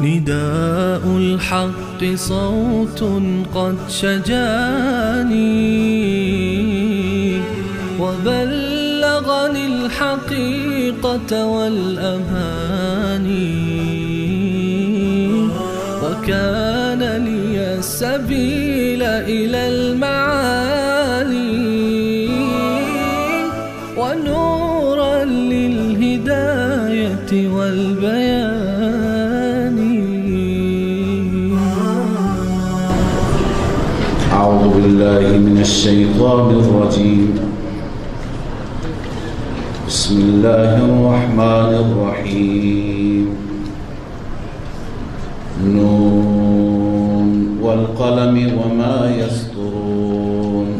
نداء الحق صوت قد شجاني وبلغني الحقيقة والأماني وكان لي السبيل إلى المعالي ونورا للهداية والبيان. أعوذ بالله من الشيطان الرجيم. بسم الله الرحمن الرحيم. نون والقلم وما يسطرون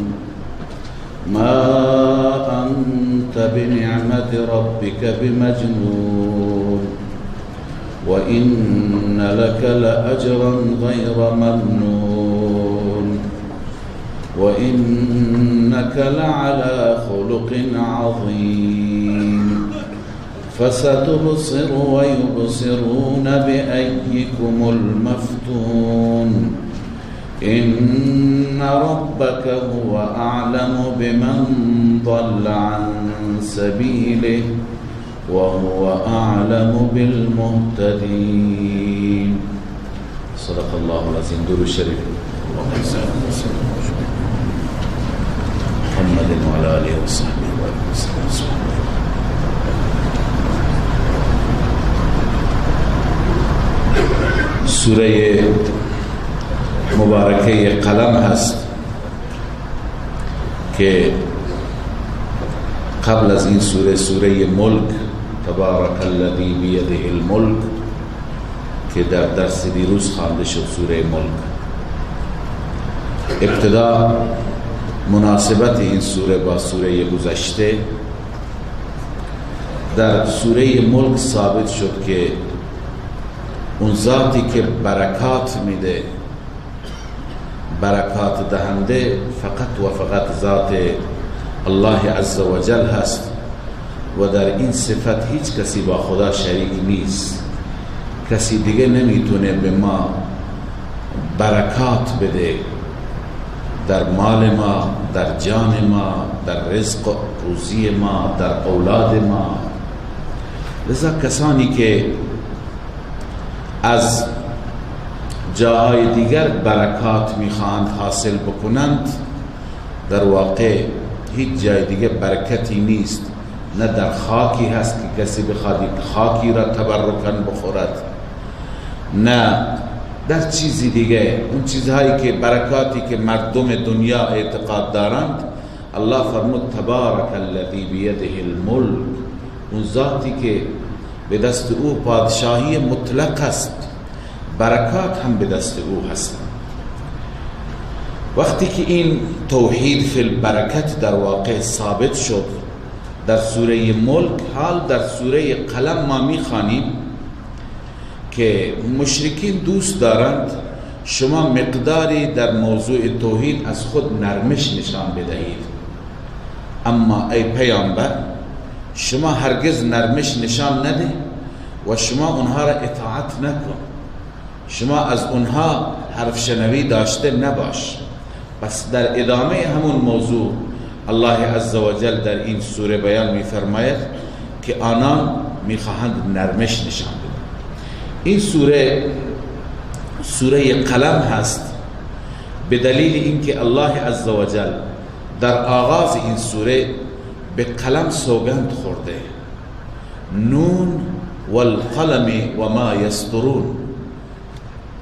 ما أنت بنعمة ربك بمجنون وإن لك لأجرا غير ممنون وإنك لعلى خلق عظيم فستبصر ويبصرون بأيكم المفتون إن ربك هو أعلم بمن ضل عن سبيله وهو أعلم بالمهتدين. صدق الله العظيم. درود الشريف محمد وعلى آله وصحبه وسلم. سوره مبارکه قلم هست که قبل از این سوره ملک تبارک الذی بیده الملک که در درس دیروز خوانده شد سوره ملک. ابتدا مناسبت این سوره با سوره گذشته در سوره ملک ثابت شد که اون ذاتی که برکات میده، برکات دهنده فقط و فقط ذات الله عز و جل هست و در این صفت هیچ کسی با خدا شریک نیست. کسی دیگه نمیتونه به ما برکات بده در مال ما، در جان ما، در رزق و روزی ما، در اولاد ما. لذا کسانی که از جاهای دیگر برکات میخواهند حاصل بکنند، در واقع هیچ جای دیگه برکتی نیست. نه در خاکی هست که کسی بخواد خاکی را تبرکن بخورد، نه در چیزی دیگه. اون چیزهایی که برکاتی که مردم دنیا اعتقاد دارند، الله فرمود تبارک الذی بیده الملک، اون ذاتی که به دست او پادشاهی مطلق است، برکات هم به دست او هست. وقتی که این توحید فی البرکت در واقع ثابت شد در سوره ملک، حال در سوره قلم ما میخوانیم که مشرکین دوست دارند شما مقداری در موضوع توحید از خود نرمش نشان بدهید، اما ای پیامبر شما هرگز نرمش نشان نده و شما اونها را اطاعت نکن، شما از اونها حرف شنوی داشته نباش. بس در ادامه همون موضوع الله عز و جل در این سوره بیان می‌فرماید که آنان می‌خواهند نرمش نشان بدهند. این سوره قلم هست به دلیل اینکه الله عز و جل در آغاز این سوره به قلم سوگند خورده. نون والقلم و ما یسطرون.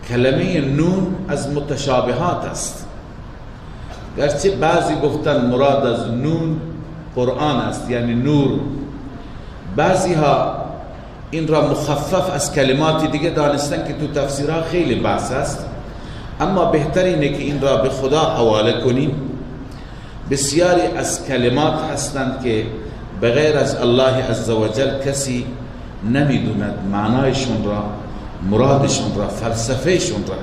کلمه نون از متشابهات است، گرچه بعضی گفتن مراد از نون قرآن است، یعنی نور. بعضی ها این را مخفف از کلمات دیگه دانستن که تو تفسیرها خیلی بحث است، اما بهتر اینه که این را به خدا حواله کنیم. بسیاری از کلمات هستند که بغیر از الله عزوجل کسی نمیدوند معنایشون را، مرادشون را، فلسفهشون را.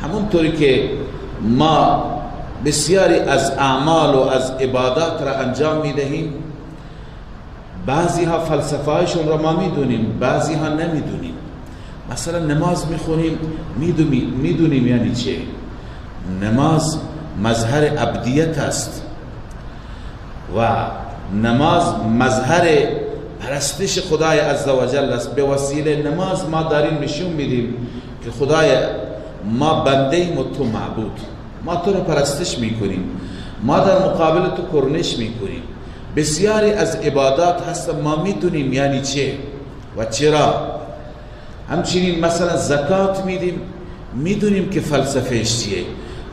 همونطوری که ما بسیاری از اعمال و از عبادات را انجام میدهیم، بعضی ها فلسفهشون را ما میدونیم، بعضی ها نمیدونیم. مثلا نماز میخونیم، میدونیم یعنی چه. نماز مظهر عبدیت است و نماز مظهر پرستش خدای عزوجل است. به وسیله نماز ما داریم نشون میدیم که خدای ما بنده ایم و تو معبود، ما تو رو پرستش میکنیم، ما در مقابل تو کرنش میکنیم. بسیاری از عبادات هست ما میدونیم یعنی چه و چرا. همچنین مثلا زکات میدیم، میدونیم که فلسفهش چیه.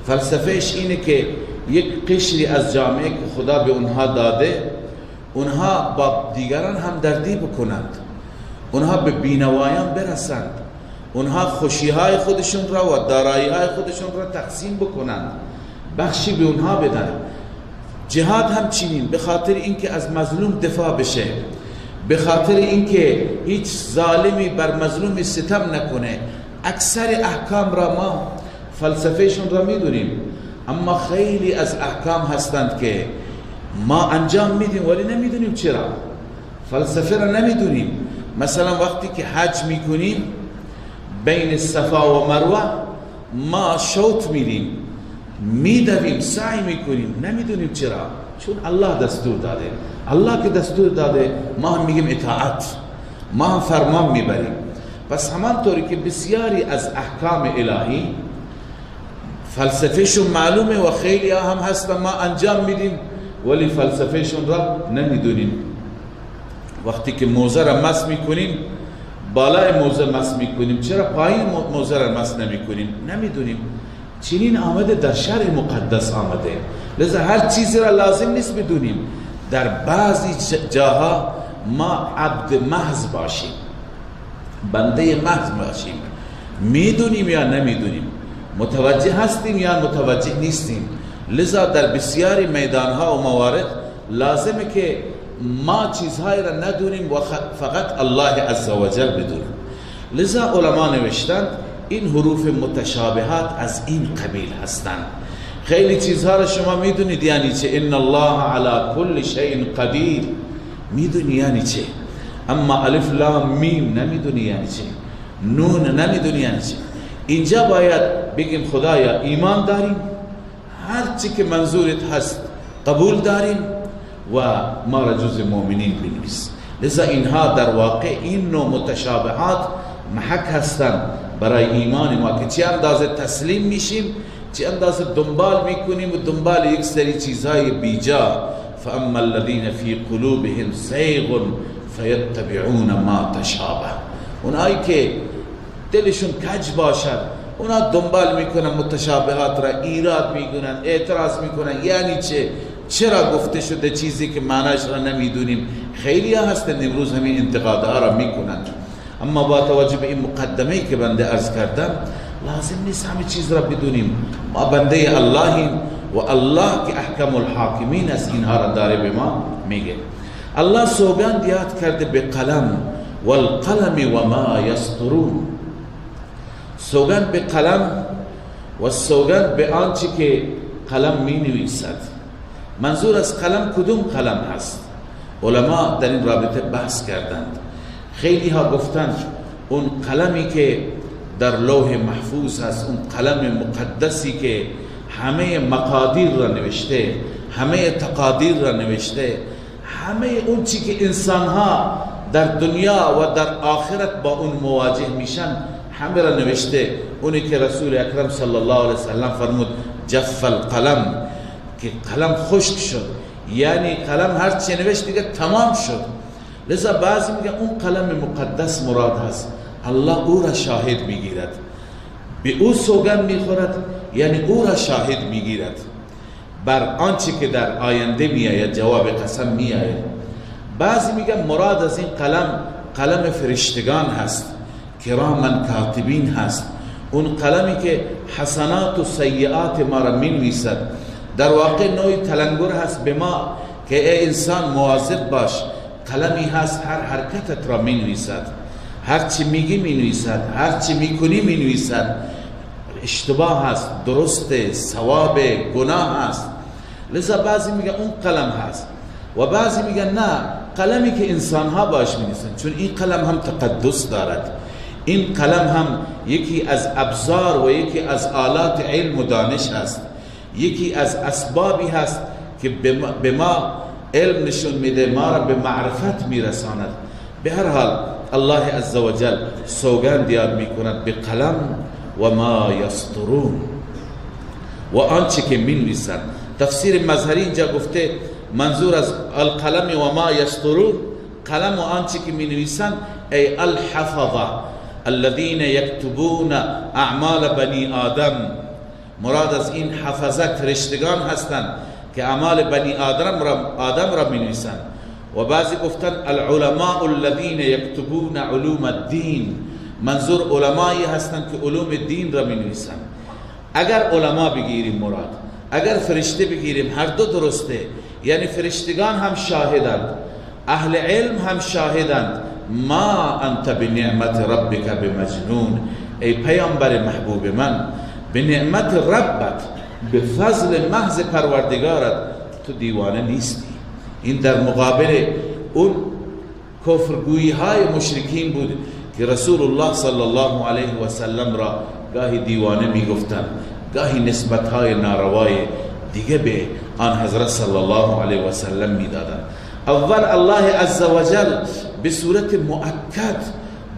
فلسفهش اینه که یک قشری از جامعه که خدا به اونها داده، اونها با دیگران همدردی بکنند، اونها به بینوایان برسند، اونها خوشیهای خودشون را و داراییهای خودشون را تقسیم بکنند، بخشی به اونها بدن. جهاد همچنین، به خاطر اینکه از مظلوم دفاع بشه، به خاطر اینکه هیچ ظالمی بر مظلوم ستم نکنه. اکثر احکام را ما فلسفهشون را میدونیم، اما خیلی از احکام هستند که ما انجام میدیم ولی نمیدونیم چرا. فلسفه را نمیدونیم. مثلا وقتی که حج میکنیم بین صفا و مروه ما شوط میدیم، میدویم، سعی میکنیم، نمیدونیم چرا. چون الله دستور داده. الله که دستور داده ما هم میگیم اطاعت، ما هم فرمان میبریم. پس همانطوری که بسیاری از احکام الهی فلسفهشون معلومه و خیلی هم هستن ما انجام میدیم ولی فلسفهشون را نمیدونیم. وقتی که موزه را مس میکنیم بالای موزه مس میکنیم، چرا پایین موزه را مس نمیکنیم؟ نمیدونیم. چنین آمده در شرع مقدس آمده، لذا هر چیزی را لازم نیست بدونیم. در بعضی جاها ما عبد محض باشیم، بنده محض باشیم، میدونیم یا نمیدونیم، متوجه هستیم یا متوجه نیستیم. لذا در بسیاری میدانها و موارد لازمه که ما چیزهایی را ندونیم و فقط الله عزوجل بدونیم. لذا علما نوشتند این حروف متشابهات از این قبیل هستند. خیلی چیزها را شما میدونید یعنی چه. ان الله علی کل شیء قدیر، میدونی یعنی چه. اما الف لام میم نمیدونی یعنی چه، نون نمیدونی یعنی چه. اینجا باید بگیم خدایا ایمان داریم، هر چی که منظورت هست قبول داریم و ما را جز مؤمنین بنویس. لذا اینها در واقع این نوع متشابهات محک هستند برای ایمان ما که چه اندازه تسلیم میشیم، چه اندازه دنبال میکنیم و دنبال یک سری چیزهای بیجا. فاما الذین فی قلوبهم زیغ فیتبعون ما تشابه، اونایی که دلشون کج باشد اونا دنبال میکنن متشابهات را، ایراد میکنن، اعتراض میکنن یعنی چه، چرا گفته شده چیزی که معنیش را نمیدونیم. خیلی ها هستند امروز همین انتقادها را میکنن. اما با توجه به این مقدمه‌ای که بنده عرض کردم لازم نیست همه چیز را بدونیم. ما بنده اللهیم و الله که احکم الحاکمین از اینها را داره به ما میگه. الله سوگند یاد کرده به قلم، والقلم و ما یسطرون. سوگند به قلم و سوگند به آنچه که قلم می نویسد. منظور از قلم کدوم قلم هست؟ علما در این رابطه بحث کردند. خیلی ها گفتند اون قلمی که در لوح محفوظ هست، اون قلم مقدسی که همه مقادیر را نوشته، همه تقادیر را نوشته، همه اون چی که انسان ها در دنیا و در آخرت با اون مواجه میشن همه را نوشته. اونی که رسول اکرم صلی الله علیه وسلم فرمود جف القلم، که قلم خشک شد، یعنی قلم هر چی نوشت دیگه تمام شد. لذا بعضی میگن اون قلم مقدس مراد هست، الله او را شاهد میگیرد، به او سوگند میخورد، یعنی او را شاهد میگیرد بر آنچه که در آینده میآید، جواب قسم میآید. بعضی میگن مراد از این قلم قلم فرشتگان هست، کراما کاتبین هست، اون قلمی که حسنات و سیئات ما را می نویسد. در واقع نوعی تلنگر هست به ما که ای انسان مواظب باش، قلمی هست هر حرکتت را می نویسد، هر چی میگی می نویسد، هر چی میکنی می نویسد. اشتباه هست، درست، ثواب، گناه هست. لذا بعضی میگن اون قلم هست و بعضی میگن نه، قلمی که انسان ها باش می نویسند، چون این قلم هم تقدس دارد. این قلم هم یکی از ابزار و یکی از آلات علم و دانش هست، یکی از اسبابی هست که به ما علم نشون میده، ما را به معرفت میرساند. به هر حال الله عزوجل سوگند یاد میکند به قلم و ما یسطرون و آنچه که مینویسند. تفسیر مظهری اینجا گفته منظور از القلم و ما یسطرون، قلم و آنچه که مینویسند ای الحفظه الذين يكتبون اعمال بنی آدم. مراد از این حفظه فرشتگان هستند که اعمال بنی آدم را مینویسند. و بعضی گفتن العلماء الذين يكتبون علوم الدین، منظور علمایی هستند که علوم دین را مینویسند. اگر علما بگیریم مراد، اگر فرشته بگیریم، هر دو درسته. یعنی فرشتگان هم شاهدند، اهل علم هم شاهدند. ما انت بنعمت ربک بمجنون، ای پیامبر محبوب من، به نعمت ربت، به فضل محض پروردگارت تو دیوانه نیستی. این در مقابل اون کفرگویی های مشرکین بود که رسول الله صلی الله علیه و سلم را گاهی دیوانه می گفتن، گاهی نسبت های ناروای دیگه به آن حضرت صلی الله علیه و سلم می دادن. اول الله عزوجل به صورت مؤکد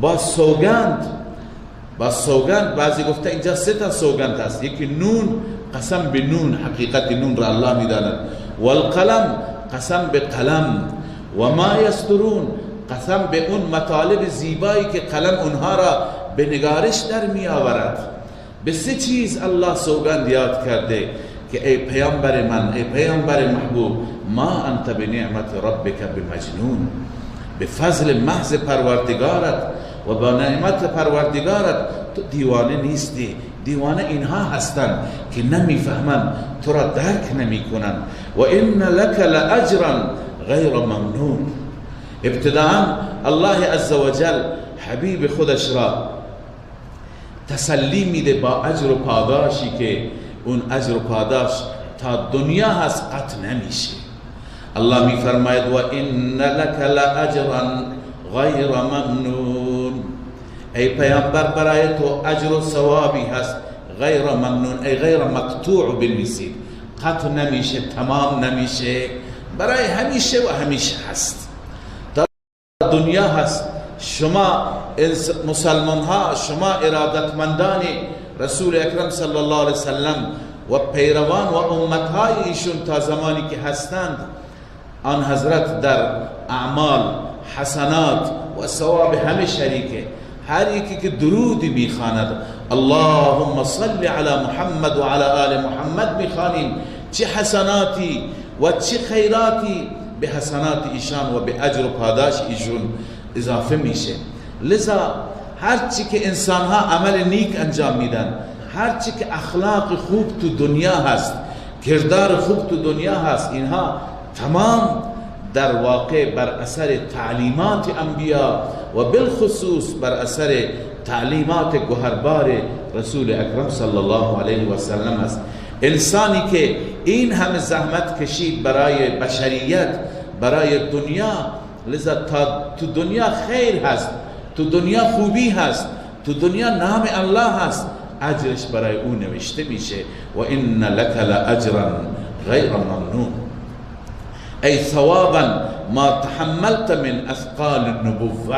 با سوگند، بعضی گفته اینجا 3 تا سوگند هست. یکی نون، قسم به نون، حقیقت نون را الله می داند. والقلم، قسم به قلم. و ما یسطرون، قسم به اون مطالب زیبایی که قلم اونها را به نگارش در می آورد. به 3 چیز الله سوگند یاد کرده که ای پیامبر من، ای پیامبر محبوب، ما انت بنعمت ربک بمجنون، به فضل محض پروردگارت و با نعمت پروردگارت تو دیوانه نیستی. دیوانه اینها هستند که نمیفهمند، تو را درک نمی کنند. و ان لک لاجرا غیر ممنون. ابتداء الله عزوجل حبیب خودش را تسلی میده با اجر و پاداشی که اون اجر و پاداش تا دنیا هست قطع نمیشه. الله می فرماید و ان لک لاجرا غیر ممنون، ای پیامبر برای تو اجر و ثوابی هست غیر ممنون، ای غیر مقطوع بنویسید، قطع نمیشه، تمام نمیشه، برای همیشه و همیشه هست، تا دنیا هست. شما مسلمان ها، شما ارادتمندان رسول اکرم صلی الله علیه وسلم و پیروان و امت های ایشون تا زمانی که هستند، آن حضرت در اعمال، حسنات و ثواب همه شریکه. هر یکی که درودی میخواند، اللهم صل علی محمد و علی آل محمد میخوانیم، چه حسناتی و چه خیراتی به حسنات ایشان و به اجر و پاداش ایشون اضافه میشه. لذا هرچی که انسان ها عمل نیک انجام میدن، هرچی که اخلاق خوب تو دنیا هست، کردار خوب تو دنیا هست، اینها تمام در واقع بر اثر تعلیمات انبیا و بالخصوص بر اثر تعلیمات گوهربار رسول اکرم صلی الله علیه و سلم است. انسانی که این همه زحمت کشید برای بشریت، برای دنیا، لذا تا تو دنیا خیر هست، تو دنیا خوبی هست، تو دنیا نام الله هست، اجرش برای او نوشته میشه. و ان لک لاجرا غیر ممنون، ای ثوابا ما تحملت من اثقال النبوة،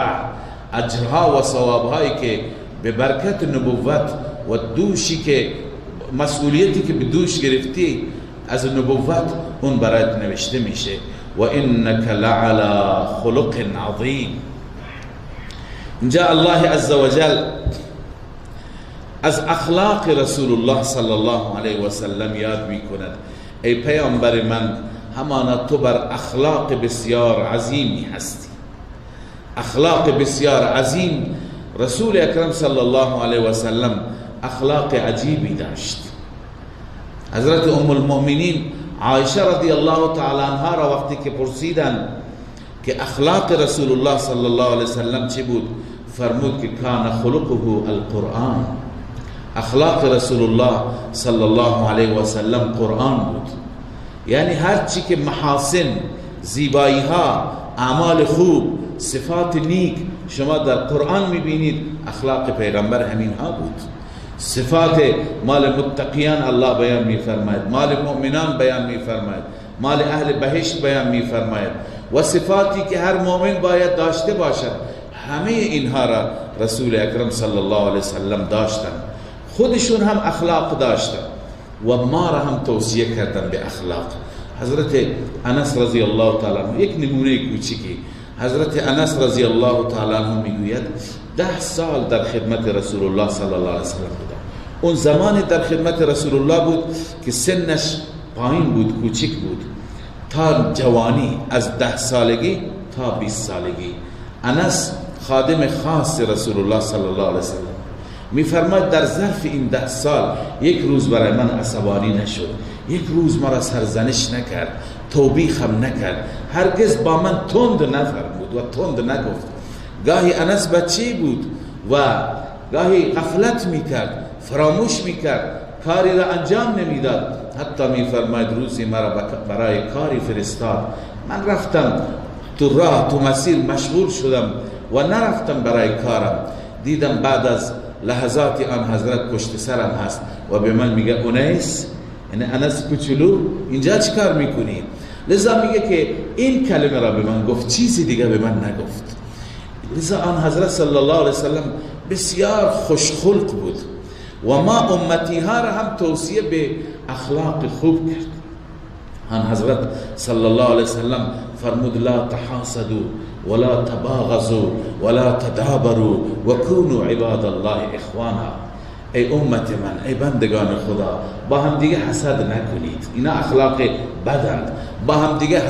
اجرها و ثوابهایی که به برکت نبوت و دوشی که مسئولیتی که به دوش گرفتی از نبوت، اون برایت نوشته میشه. و انک لعلی خلق عظیم. اینجا الله عزوجل از اخلاق رسول الله صلی الله علیه و سلم یاد میکند. ای پیامبر من، همانا تو بر اخلاق بسیار عظیمی هستی. اخلاق بسیار عظیم. رسول اکرم صلی الله علیه و سلم اخلاق عجیبی داشت. حضرت ام المؤمنین عایشه رضی الله تعالی عنها را وقتی که پرسیدن که اخلاق رسول الله صلی الله علیه و سلم چی بود، فرمود که کان خلقه القرآن. اخلاق رسول الله صلی الله علیه و سلم قرآن بود. یعنی هر چی که محاسن، زیبایی ها، اعمال خوب، صفات نیک شما در قرآن میبینید، اخلاق پیغمبر همین ها بود. صفات مال متقیان الله بیان میفرماید، مال مؤمنان بیان میفرماید، مال اهل بهشت بیان میفرماید و صفاتی که هر مؤمن باید داشته باشد. همه اینها را رسول اکرم صلی الله علیه وسلم داشتن. خودشون هم اخلاق داشتن و ما را هم توصیه کردن به اخلاق. حضرت انس رضی الله تعالی عنه، یک نمونه کوچیکی، حضرت انس رضی الله تعالی عنه میگوید 10 سال در خدمت رسول الله صلی الله علیه وسلم بودم. اون زمان در خدمت رسول الله بود که سنش پایین بود، کوچک بود، تا جوانی، از 10 سالگی تا 20 سالگی. انس خادم خاص رسول الله صلی الله علیه وسلم. میفرماید در ظرف این 10 سال یک روز برای من عصبانی نشد، یک روز مرا سرزنش نکرد، توبیخم نکرد، هرگز با من تند نفرمود و تند نگفت. گاهی انس بچه بود و گاهی غفلت میکرد، فراموش میکرد، کاری را انجام نمیداد. حتی میفرماید روزی مرا برای کاری فرستاد، من رفتم تو راه، تو مسیر مشغول شدم و نرفتم برای کارم. دیدم بعد از لحظاتی آن حضرت پشت سرم هست و به من میگه انیس، یعنی انس کوچولو، اینجا چی کار میکنی؟ لذا میگه که این کلمه را به من گفت، چیزی دیگه به من نگفت. لذا آن حضرت صلی الله علیه وسلم بسیار خوشخلق بود و ما امتی ها را هم توصیه به اخلاق خوب کرد. آن حضرت صلی الله علیه وسلم فرمود لا تحاسدوا ولا تباغضوا ولا تدابروا وكونوا عباد الله اخوانا. ای امت من، ای بندگان خدا، با هم دیگه حسد نکنید. اینا اخلاق بدند. با هم دیگه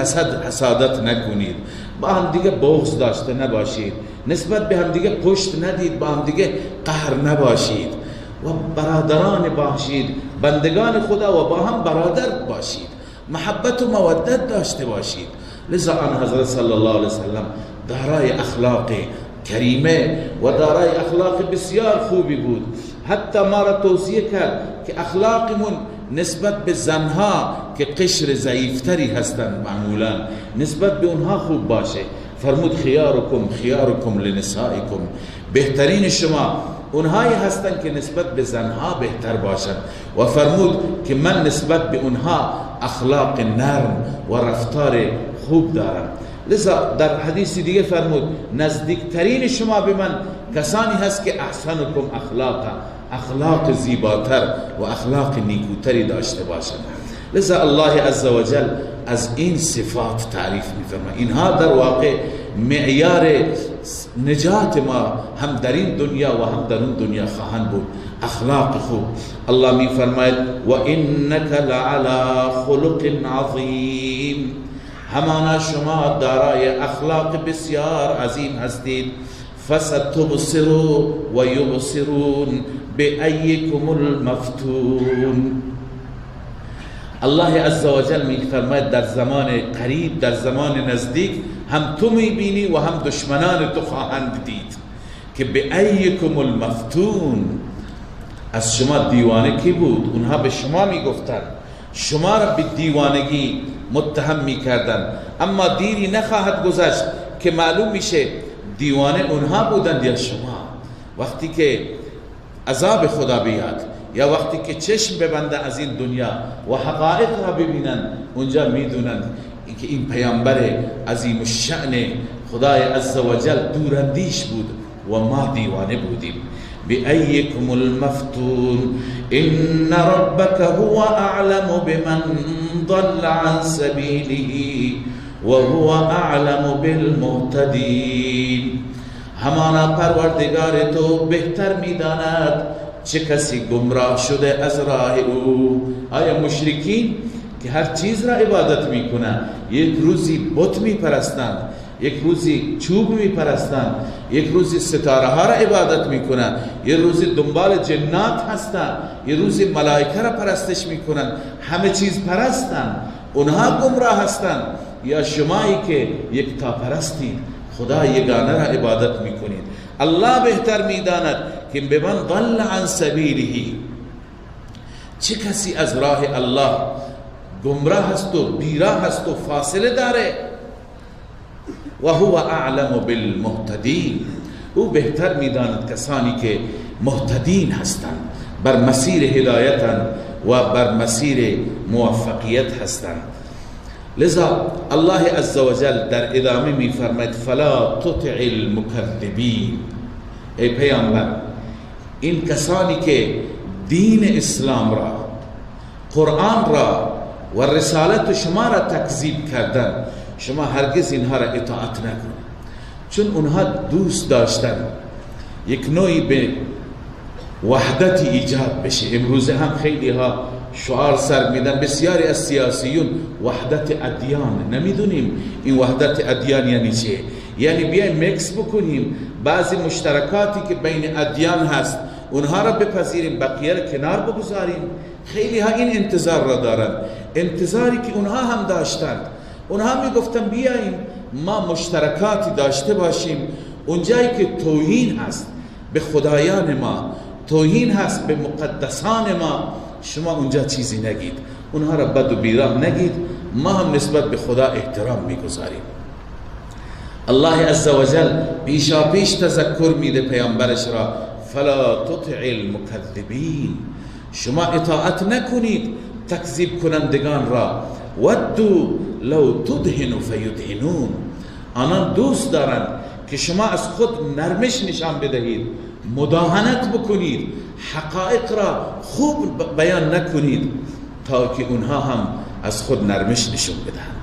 حسادت نکنید، با هم دیگه بغض داشته نباشید، نسبت به هم دیگه پشت ندید، با هم دیگه قهر نباشید و برادران باشید، بندگان خدا و با هم برادر باشید، محبت و مودت داشته باشید. لذا آن حضرت صلی الله علیه وسلم دارای اخلاق کریمه و دارای اخلاق بسیار خوبی بود. حتی ما را توصیه کرد که اخلاقمون نسبت به زنها که قشر ضعیفتری هستند معمولا، نسبت به اونها خوب باشه. فرمود خیارکم لنسائکم، بهترین شما اونهایی هستند که نسبت به زنها بهتر باشند. و فرمود که من نسبت به اونها اخلاق نرم و رفتار خوب دارم. لذا در حدیث دیگه فرمود نزدیکترین شما به من کسانی هست که احسنکم اخلاقا، اخلاق زیباتر و اخلاق نیکوتری داشته باشند. لذا الله عزوجل از این صفات تعریف می‌فرماید. اینها در واقع معیار نجات ما هم در این دنیا و هم در اون دنیا خواهند بود. اخلاق خوب. الله می‌فرماید و انک لعلی خلق عظیم، همانا شما دارای اخلاق بسیار عظیم هستید. فستبصروا و یبصرون بأیکم المفتون. الله عزوجل میفرماید در زمان قریب، در زمان نزدیک هم تو میبینی و هم دشمنان تو خواهند دید که بأیکم المفتون. از شما دیوانه کی بود؟ اونها به شما میگفتن، شما را به دیوانگی متهم میکردن، اما دیری نخواهد گذشت که معلوم میشه دیوانه اونها بودند یا شما. وقتی که عذاب خدا بیاد یا وقتی که چشم ببنده از این دنیا و حقایق را ببینن، اونجا میدونن که این پیامبر عظیم الشأن خدای عزوجل دوراندیش بود و ما دیوانه بودیم. بأیکم المفتون ان ربک هو اعلم بمن ضل عن سبیله و هو اعلم بالمهتدین. همانا پروردگار تو بهتر میداند چه کسی گمراه شده از راه او. آیا مشرکین که هر چیز را عبادت میکنند، یک روزی بت میپرستند، یک روزی چوب میپرستن، یک روزی ستاره ها را عبادت میکنن، یک روزی دنبال جنات هستن، یک روزی ملائکه را پرستش میکنن، همه چیز پرستن، اونها گمراه هستن. یا شمایی که یک تا پرستید، خدا یگانه را عبادت میکنید. الله بهتر میداند که بمن ضل عن سبیله، چه کسی از راه الله گمراه هست و بیراه هست و فاصله داره. و هو اعلم بالمهتدین، او بهتر میداند کسانی که مهتدین هستند، بر مسیر هدایتند و بر مسیر موفقیت هستند. لذا الله عزوجل در ادامه میفرماید فلا تطع المکذبین، ای پیامبر این کسانی که دین اسلام را، قرآن را و رسالت شما را تکذیب کردن، شما هرگز اینها را اطاعت نکنید، چون اونها دوست داشتن یک نوعی به وحدت ایجاد بشه. امروز هم خیلی ها شعار سر میدن، بسیاری از سیاسیون وحدت ادیان. نمیدونیم این وحدت ادیان یعنی چه؟ یعنی بیایم مکس بکنیم، بعضی مشترکاتی که بین ادیان هست اونها را بپذیریم، بقیه را کنار بگذاریم. خیلی ها این انتظار را دارن، انتظاری که اونها هم داشتند. اونها میگفتن بیاییم ما مشترکاتی داشته باشیم، اونجایی که توهین هست به خدایان ما، توهین هست به مقدسان ما، شما اونجا چیزی نگید، اونها را بد و بیراه نگید، ما هم نسبت به خدا احترام میگذاریم. الله عزوجل پیشا پیش تذکر میده پیامبرش را فلا تطع المکذبین، شما اطاعت نکنید تکذیب کنندگان را. ودوا لو تدهن فیدهنون، آنان دوست دارند که شما از خود نرمش نشان بدهید، مداهنت بکنید، حقایق را خوب بیان نکنید تا که اونها هم از خود نرمش نشون بدهند.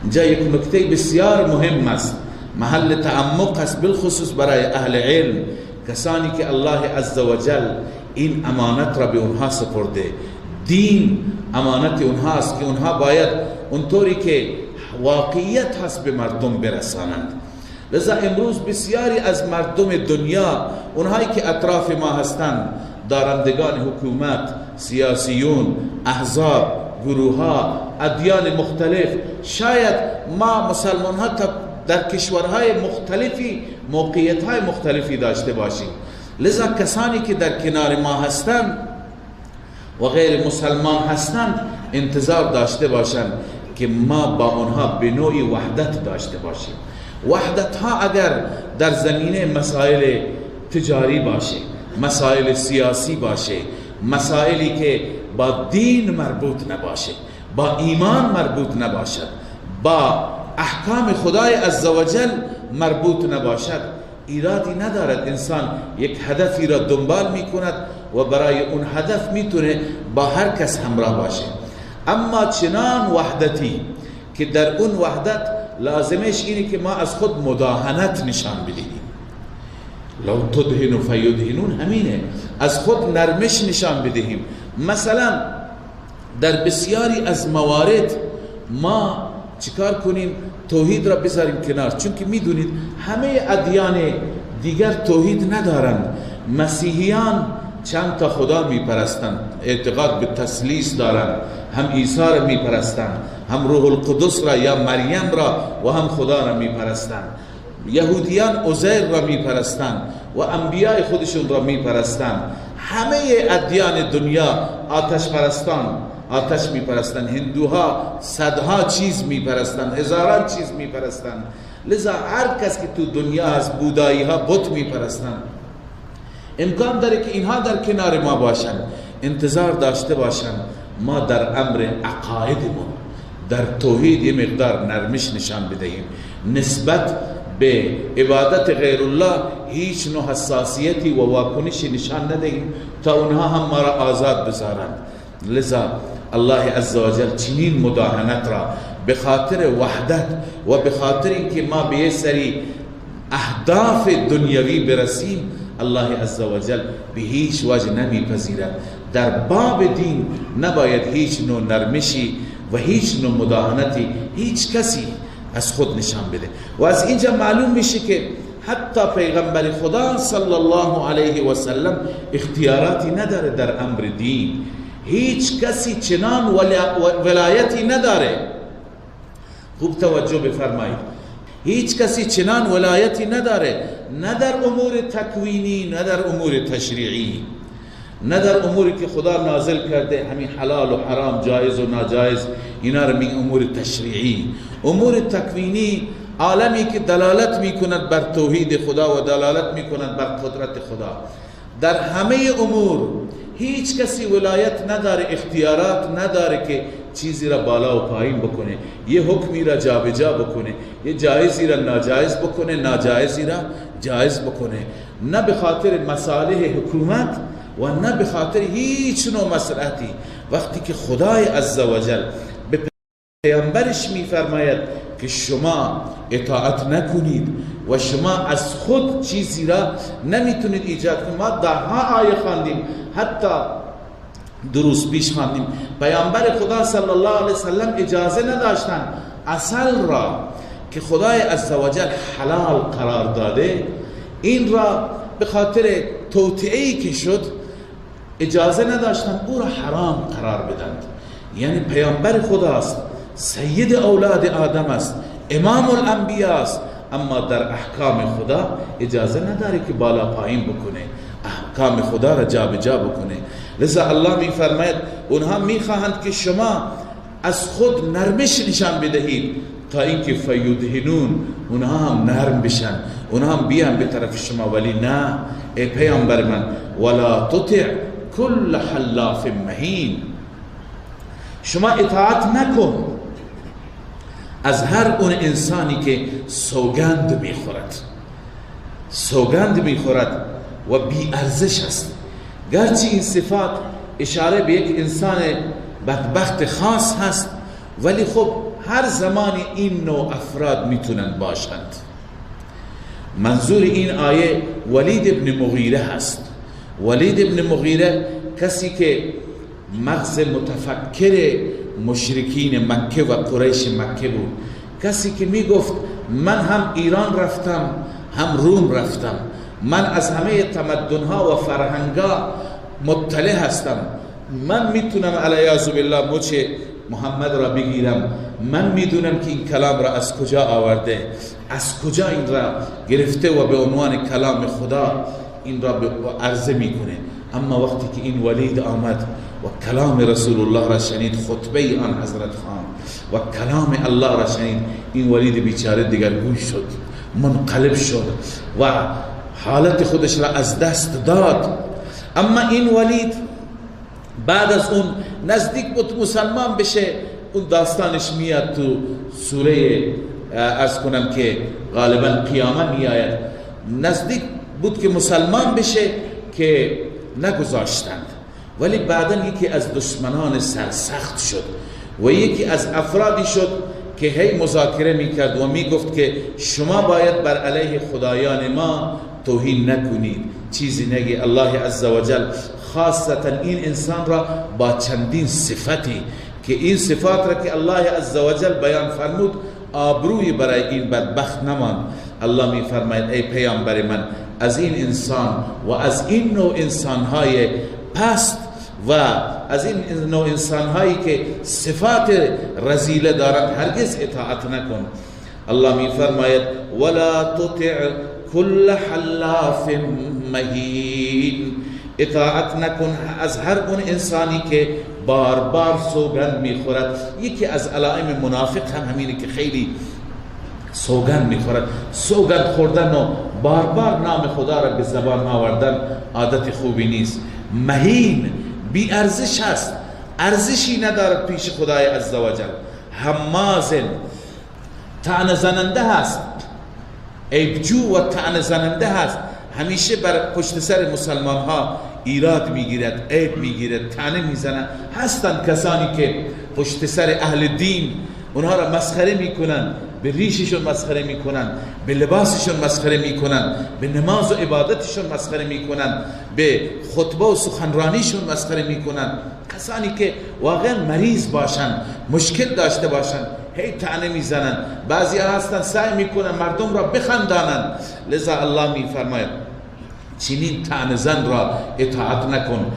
اینجا یک نکته بسیار مهم است، محل تعمق است، بالخصوص برای اهل علم، کسانی که الله عزوجل این امانت را به اونها سپرده. دین امانت اونهاست که اونها باید اونطوری که واقعیت هست به مردم برسانند. لذا امروز بسیاری از مردم دنیا، اونهایی که اطراف ما هستند، دارندگان حکومت، سیاسیون، احزاب، گروه ها، ادیان مختلف، شاید ما مسلمان ها در کشورهای مختلفی موقعیت های مختلفی داشته باشیم. لذا کسانی که در کنار ما هستند و غیر مسلمان هستند انتظار داشته باشند که ما با اونها به نوعی وحدت داشته باشیم. وحدت ها اگر در زمینه مسائل تجاری باشه، مسائل سیاسی باشه، مسائلی که با دین مربوط نباشه، با ایمان مربوط نباشد، با احکام خدای عزوجل مربوط نباشد، ایرادی ندارد. انسان یک هدفی را دنبال می کند و برای اون هدف میتونه با هر کس همراه باشه. اما چنان وحدتی که در اون وحدت لازمش اینه که ما از خود مداهنت نشان بدهیم. لو تدهن فیدهنون، همینه، از خود نرمش نشان بدهیم. مثلا در بسیاری از موارد ما چیکار کنیم؟ توحید را بذاریم کنار، چون که میدونید همه ادیان دیگر توحید ندارند. مسیحیان چند تا خدا میپرستند، اعتقاد به تثلیث دارند، هم عیسی را میپرستند، هم روح القدس را یا مریم را و هم خدا را میپرستند. یهودیان عزیر را میپرستند و انبیاء خودشون را میپرستند. همه ادیان دنیا آتش پرستان آتش میپرستند. هندوها صدها چیز میپرستند، هزاران چیز میپرستند. لذا هر کس که تو دنیا از بودایی ها بت میپرستند. امکان داره که اینها در کنار ما باشند، انتظار داشته باشند ما در امر عقایدمون در توحید یه مقدار نرمش نشان بدهیم، نسبت به عبادت غیر الله هیچ نوع حساسیتی و واکنشی نشان ندهیم تا اونها هم ما را آزاد بذارند. لذا الله عزوجل چنین مداهنت را به خاطر وحدت و به خاطر اینکه ما به یه سری اهداف دنیوی برسیم، الله عزوجل به هیچ وجه نمیپذیرد. در باب دین نباید هیچ نوع نرمشی و هیچ نوع مداهنتی هیچ کسی از خود نشان بده. و از اینجا معلوم میشه که حتی پیغمبر خدا صلی الله علیه و سلم اختیاراتی نداره در امر دین. هیچ کسی چنان ولایتی نداره. خوب توجه بفرمایید. هیچ کسی چنان ولایتی نداره، نه در امور تکوینی، نه در امور تشریعی، نه در اموری که خدا نازل کرده، همین حلال و حرام، جایز و ناجایز، اینا رو میگن امور تشریعی. امور تکوینی عالمی که دلالت میکند بر توحید خدا و دلالت میکند بر قدرت خدا. در همه امور هیچ کسی ولایت نداره، اختیارات نداره که چیزی را بالا و پایین بکنه، یه حکمی را جابجا بکنه، یه جایزی را ناجایز بکنه، ناجایزی را جایز بکنه، نه به خاطر مصالح حکومت و نه به خاطر هیچ نوع مصلحتی. وقتی که خدای عزوجل به پیامبرش میفرماید که شما اطاعت نکنید و شما از خود چیزی را نمیتونید ایجاد کنید. ما دهها آیه خواندیم، حتی دروس پیش خواندیم، پیامبر خدا صلی الله علیه وسلم اجازه نداشتن عسل را که خدای عزوجل حلال قرار داده، این را به خاطر توطئه‌ای که شد اجازه نداشتن او را حرام قرار بدند. یعنی پیامبر خداست، سید اولاد آدم است، امام الانبیا است، اما در احکام خدا اجازه نداره که بالا پایین بکنه، احکام خدا را جابجا بکنه. لذا الله میفرماید اونها میخواهند که شما از خود نرمش نشان بدهید تا اینکه فیدهنون، اونها هم نرم بشن، اونها هم بیان به طرف شما. ولی نه ای پیامبر من، ولا تطع کل حلاف مهین، شما اطاعت نکن از هر اون انسانی که سوگند میخورد و بی ارزش است. گرچه این صفات اشاره به یک انسان بدبخت خاص هست، ولی خب هر زمانی این نوع افراد میتونن باشند. منظور این آیه ولید ابن مغیره هست. ولید ابن مغیره کسی که مغز متفکر مشرکین مکه و قریش مکه بود، کسی که می گفت من هم ایران رفتم هم روم رفتم، من از همه تمدنها و فرهنگا مطلع هستم، من میتونم علیاذ بالله مچ محمد را بگیرم، من میدونم که این کلام را از کجا آورده، از کجا این را گرفته و به عنوان کلام خدا این را عرضه میکنه. اما وقتی که این ولید آمد و کلام رسول الله را شنید، خطبه آن حضرت خان و کلام الله را شنید، این ولید بیچاره دگرگون شد، منقلب شد و حالت خودش را از دست داد. اما این ولید بعد از اون نزدیک بود مسلمان بشه. اون داستانش میاد تو سوره ارز کنم که غالبا قیامه میآید. نزدیک بود که مسلمان بشه که نگذاشتند، ولی بعدن یکی از دشمنان سرسخت شد و یکی از افرادی شد که هی مذاکره میکرد و میگفت که شما باید بر علیه خدایان ما توهین نکنید، چیزی نگی. الله عزوجل خاصتا این انسان را با چندین صفتی که این صفات را که الله عزوجل بیان فرمود آبروی برای این بدبخت نمان. الله می فرماید ای پیامبر من، از این انسان و از این نوع انسانهای پست و از این نوع انسانهایی که صفات رذیله دارند هرگز اطاعت نکن. الله می فرماید ولا تطع کل حلاف مهین، اطاعت نکن از هر اون انسانی که بار بار سوگند میخورد. یکی از علائم منافق هم همینه که خیلی سوگند میخورد. سوگند خوردن و بار بار نام خدا را به زبان آوردن عادت خوبی نیست. مهین، بی ارزش هست، ارزشی ندارد پیش خدای عزوجل. همازن، طعنه زننده هست، عیبجو و طعنه زننده هست، همیشه بر پشت سر مسلمان ها ایراد میگیرد، عیب میگیرد، طعنه میزنند. هستند کسانی که پشت سر اهل دین اونها را مسخره میکنن، به ریششون مسخره میکنن، به لباسشون مسخره میکنن، به نماز و عبادتشون مسخره میکنن، به خطبه و سخنرانیشون مسخره میکنن. کسانی که واقعا مریض باشن، مشکل داشته باشن، هی طعنه میزنن، بعضی هستن سعی میکنن مردم را بخندانن. لذا الله میفرماید چنین طعنه زن را اطاعت نکن.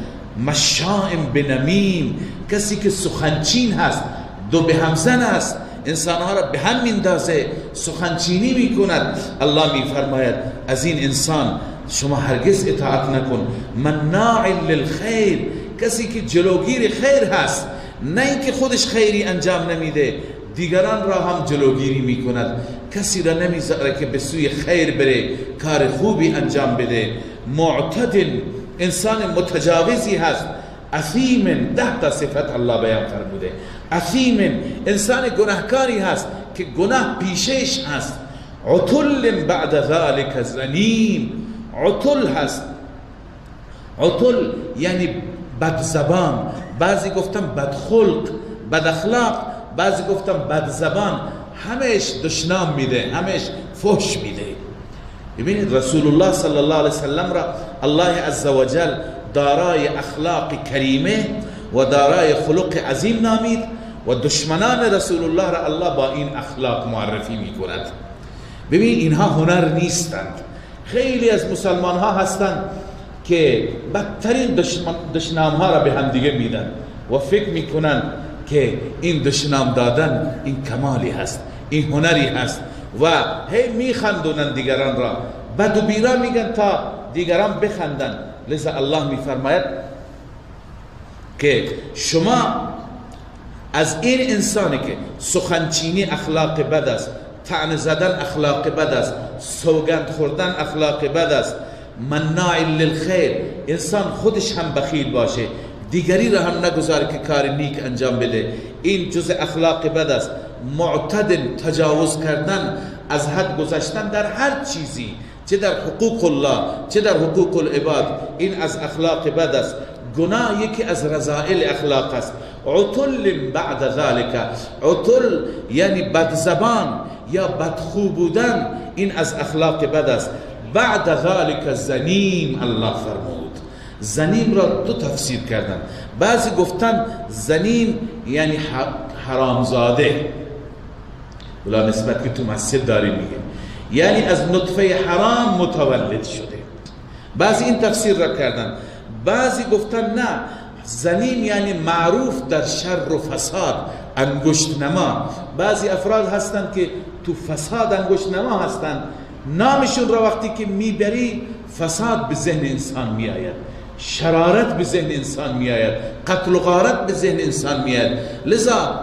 مشائم بنمیم، کسی که سخنچین هست، دو به هم زن است، انسانها را به هم میندازه، سخنچینی میکند. الله میفرماید از این انسان شما هرگز اطاعت نکن. مناع للخیر، کسی که جلوگیر خیر هست، نه اینکه خودش خیری انجام نمیده دیگران را هم جلوگیری میکند، کسی را نمیذاره که به سوی خیر بره، کار خوبی انجام بده. معتد، انسان متجاوزی هست. اثیم، 10 تا صفت الله بیان فرموده. اثیم، انسان گناهکاری هست که گناه پیشش هست. عتل بعد ذلك زنیم، عتل هست. عتل یعنی بد زبان، بعضی گفتم بد خلق، بد اخلاق، بعضی گفتم بد زبان، همش دشنام میده، همش فحش میده. ببینید رسول الله صلی الله علیه وسلم را الله عزوجل دارای اخلاق کریمه و دارای خلق عظیم نامید و دشمنان رسول الله را الله با این اخلاق معرفی میکند. ببین اینها هنر نیستند. خیلی از مسلمان ها هستند که بدترین دشنام ها را به هم دیگه میدن و فکر میکنن که این دشنام دادن این کمالی هست، این هنری هست و هی میخندونن دیگران را، بد و بیرا میگن تا دیگران بخندن. لذا الله میفرماید که شما از این انسانی که سخنچینی اخلاق بد است، طعنه زدن اخلاق بد است، سوگند خوردن اخلاق بد است، مناع للخیر، انسان خودش هم بخیل باشه، دیگری را هم نگذاره که کار نیک انجام بده، این جز اخلاق بد است. معتد، تجاوز کردن، از حد گذشتن در هر چیزی، چه در حقوق الله چه در حقوق العباد، این از اخلاق بد است. گناه یکی از رذائل اخلاق است. عتل بعد ذلك، عتل یعنی بد زبان یا بدخو بودن، این از اخلاق بد است. بعد ذلك زنیم، الله فرمود. زنیم را دو تفسیر کردن، بعضی گفتن زنیم یعنی حرامزاده، بلا نسبت که تو مسجد داری میگه، یعنی از نطفه حرام متولد شده. بعضی این تفسیر را کردن. بعضی گفتن نه، زنیم یعنی معروف در شر و فساد، انگشت نما. بعضی افراد هستن که تو فساد انگشت نما هستن، نامشون را وقتی که میبری فساد به ذهن انسان میآید، شرارت به ذهن انسان میآید، قتل و غارت به ذهن انسان میآید. لذا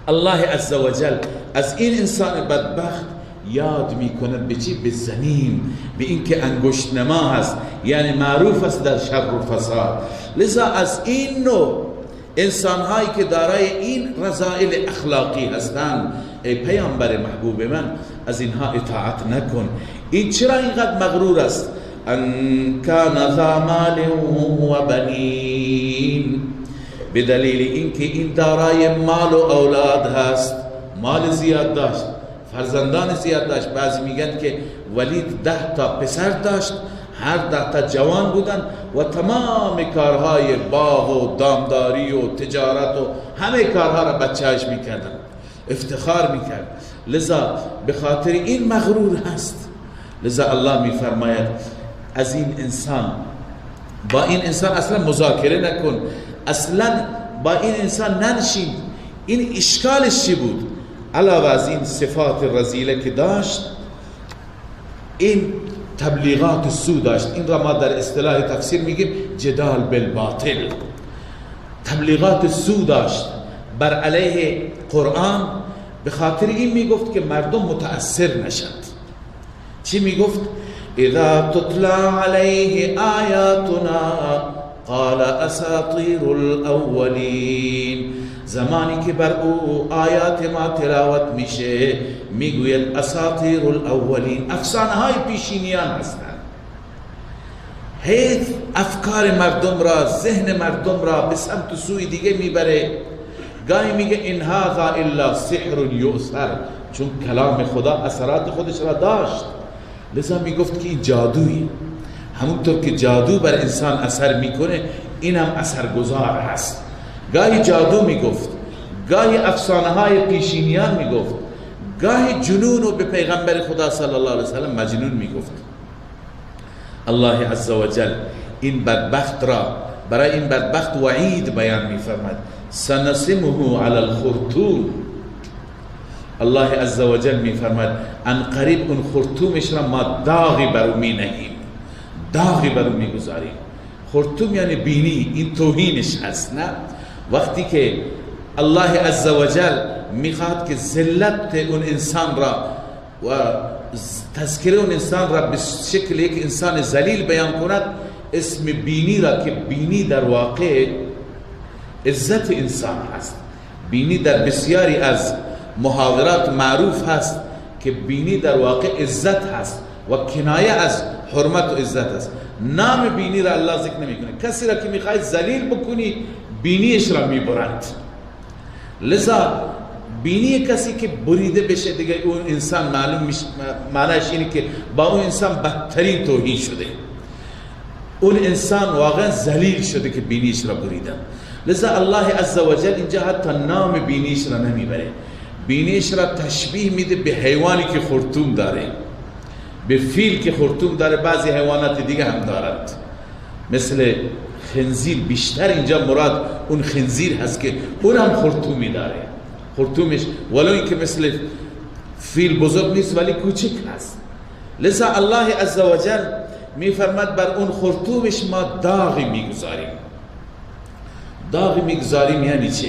الله عزوجل از این انسان بدبخت یاد میکند به چی؟ به زنیم، به اینکه انگشت نما هست، یعنی معروف است در شر و فساد. لذا از این نوع انسان هایی که دارای این رذائل اخلاقی هستند، ای پیامبر محبوب من از اینها اطاعت نکن. این چرا اینقدر مغرور است؟ ان کان ذا مال و بنین، به دلیل اینکه این دارای مال و اولاد هست، مال زیاد داشت، فرزندان زیاد داشت. بعضی میگن که ولید 10 تا پسر داشت، هر 10 تا جوان بودن و تمام کارهای باغ و دامداری و تجارت و همه کارها را بچه‌اش میکردن، افتخار میکرد. لذا به خاطر این مغرور هست. لذا الله میفرماید از این انسان، با این انسان اصلا مذاکره نکن، اصلا با این انسان ننشین. این اشکالش چی بود؟ علاوه از این صفات رذیله که داشت، این تبلیغات سو داشت. این را ما در اصطلاح تفسیر میگیم جدال بالباطل. تبلیغات سو داشت بر علیه قرآن، به خاطر این میگفت که مردم متأثر نشد. چی میگفت؟ اذا تتلا علیه آیاتنا قال اساطیر الاولین، زمانی که بر او آیات ما تلاوت میشه میگوید اساطیر الاولین، افسانه های پیشینیان هستند. حیث افکار مردم را، ذهن مردم را به سمت سوی دیگه میبره. گاهی میگه این هذا الا سحر یؤثر، چون کلام خدا اثرات خودش را داشت، لذا میگفت که این جادویی. همونطور که جادو بر انسان اثر میکنه، این هم اثرگذار هست. گاهی جادو میگفت، گاهی افسانه های پیشینیان میگفت، گاهی جنون و به پیغمبر خدا صلی الله علیه وسلم مجنون میگفت. الله عزوجل این بدبخت را، برای این بدبخت وعید بیان میفرماد، سنسمه علی الخرطوم. الله عزوجل میفرماد ان قریب اون خرطومش را ما داغی برو می نهیم، داغی برو میگذاریم. خرطوم یعنی بینی، این توهینش هست. نه، وقتی که الله عزوجل میخواد که ذلت اون انسان را و تذکره اون انسان را به شکل یک انسان ذلیل بیان کند، اسم بینی را که بینی در واقع عزت انسان هست. بینی در بسیاری از محاورات معروف هست که بینی در واقع عزت هست و کنایه از حرمت و عزت هست. نام بینی را الله ذکر نمی کنه. کسی را که میخواید ذلیل بکنی بینیش را میبرند. لذا بینی کسی که بریده بشه دیگه اون انسان معلوم میشه، معنیش اینه که با اون انسان بدترین توهین شده، اون انسان واقعا ذلیل شده که بینیش را بریدن. لذا الله عزوجل اینجا حتی نام بینیش را نمیبره، بینیش را تشبیه میده به حیوانی که خرطوم داره، به فیل که خرطوم داره. بعضی حیوانات دیگه هم دارد مثل خنزیر، بیشتر اینجا مراد اون خنزیر هست که اون هم خرطومی داره. خرطومش ولو این که مثل فیل بزرگ نیست ولی کوچک هست. لذا الله عزوجل میفرماد بر اون خرطومش ما داغی میگذاریم. داغی میگذاریم یعنی چه؟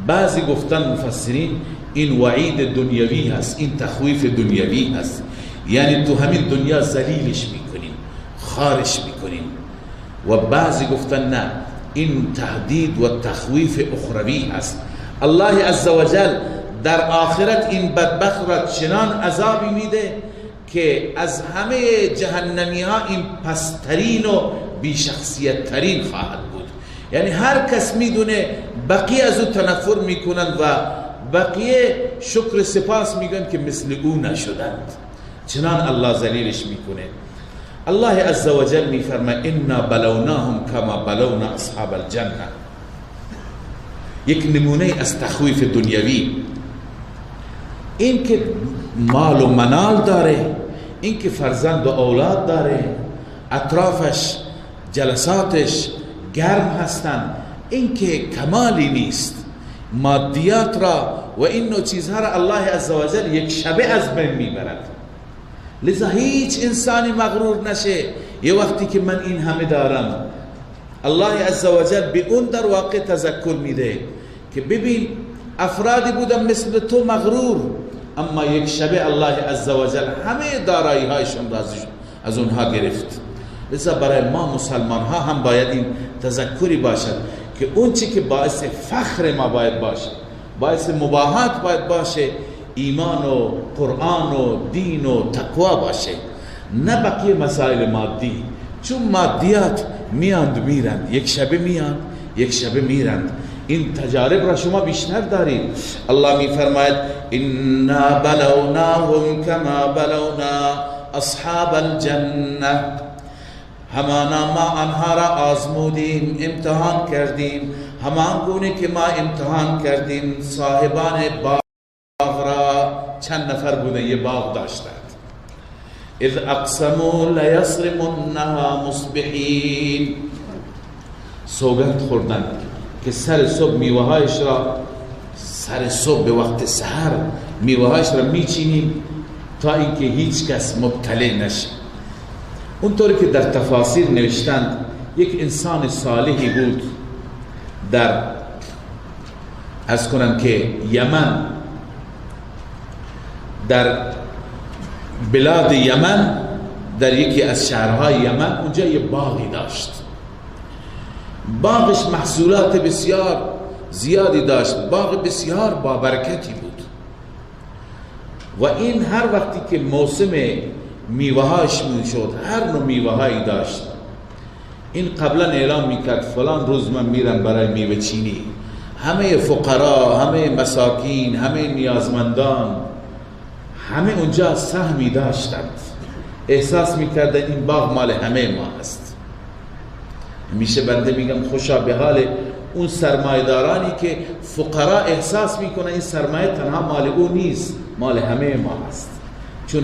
بعضی گفتن مفسرین این وعید دنیوی هست، این تخویف دنیوی هست، یعنی تو همین دنیا ذلیلش میکنیم، خارش میکنیم. و بعضی گفتن نه، این تهدید و تخویف اخروی هست. الله عزوجل در آخرت این بدبخت را چنان عذابی میده که از همه جهنمی ها این پسترین و بیشخصیت ترین خواهد بود. یعنی هر کس میدونه بقیه از او تنفر میکنند و بقیه شکر سپاس میگن که مثل او نشدند، چنان الله ذلیلش میکنه. الله عزوجل میفرماید انا بلوناهم کما بلونا اصحاب الجنه. یک نمونه از تخویف دنیوی، این که مال و منال داره، این که فرزند و اولاد داره، اطرافش جلساتش گرم هستند، این که کمالی نیست. مادیات را و این نوع چیزها را الله عزوجل یک شبه از بین میبرد. لذا هیچ انسانی مغرور نشه یه وقتی که من این همه دارم. الله عزوجل به اون در واقع تذکر میده که ببین افرادی بودن مثل تو مغرور، اما یک شبه الله عزوجل همه دارایی هایشون را از اونها گرفت. لذا برای ما مسلمان ها هم باید این تذکری باشد که اون چی که باعث فخر ما باید باشه، باعث مباهات باید باشه، ایمان و قرآن و دین و تقوا باشه، نه بقیه مسائل مادی. چون مادیات میاند میرند، یک شبه میاند یک شبه میرند. این تجارب را شما بیشتر دارید. الله میفرماید انا بلوناهم کما بلونا اصحاب الجنه. همانا ما آنها را آزمودیم، امتحان کردیم، همان گونه که ما امتحان کردیم صاحبان باغ را. چند نفر بودن یه باغ داشتند. اذ اقسموا لیصرمنها مصبحین. سوگند خوردند که سر صبح میوهایش را، سر صبح به وقت سحر میوهایش را میچینیم تا اینکه هیچ کس مبتلا نشه. اونطوری که در تفاسیر نوشتند یک انسان صالحی بود در از کنن که یمن، در بلاد یمن، در یکی از شهرهای یمن، اونجا یه باغی داشت. باغش محصولات بسیار زیادی داشت، باغ بسیار بابرکتی بود. و این هر وقتی که موسم میوهاش میشد، هر نوع میوهایی داشت، این قبلا اعلام میکرد فلان روز من میرم برای میوه چینی. همه فقرا، همه مساکین، همه نیازمندان، همه اونجا سهمی داشتند. احساس میکردن این باغ مال همه ما است. همیشه بنده میگم خوشا به حال اون سرمایه‌دارانی که فقرا احساس میکنن این سرمایه تنها مال او نیست، مال همه ما است، چون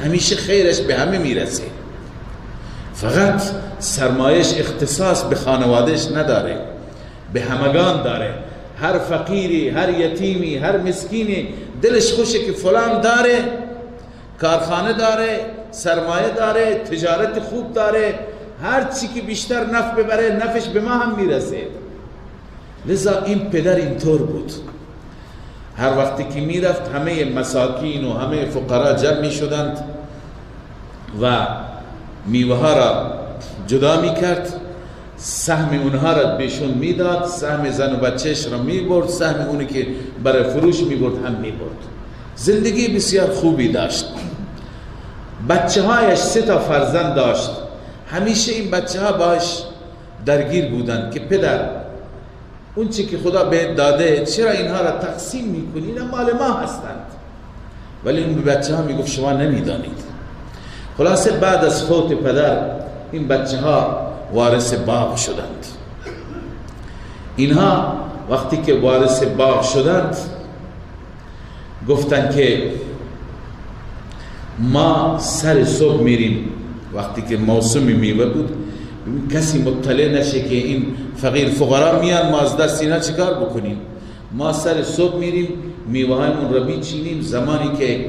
همیشه خیرش به همه میرسه. فقط سرمایش اختصاص به خانوادهش نداره، به همگان داره. هر فقیری، هر یتیمی، هر مسکینی دلش خوشه که فلان داره، کارخانه داره، سرمایه داره، تجارت خوب داره، هر چی که بیشتر نفع ببره نفعش به ما هم میرسه. لذا این پدر اینطور بود، هر وقتی که میرفت همه مساکین و همه فقرا جمع می شدند و میوه ها را جدا می کرد، سهم اونها را بهشون میداد، سهم زن و بچهش را می برد، سهم اونی که برای فروش می برد هم می برد. زندگی بسیار خوبی داشت. بچه هایش 3 فرزند داشت. همیشه این بچه ها باش درگیر بودند که پدر اون چی که خدا بهت داده چرا اینها را تقسیم میکنی؟ اینا مال ما هستند. ولی اون بچه ها میگفت شما نمیدانید. خلاصه بعد از فوت پدر این بچه ها وارث باغ شدند. اینها وقتی که وارث باغ شدند گفتند که ما سر صبح میریم، وقتی که موسم میوه بود، کسی مطلع نشه که این فقیر فقرا میان، ما از دست اینا چیکار بکنیم؟ ما سر صبح میریم میوه هایمون رو میچینیم، زمانی که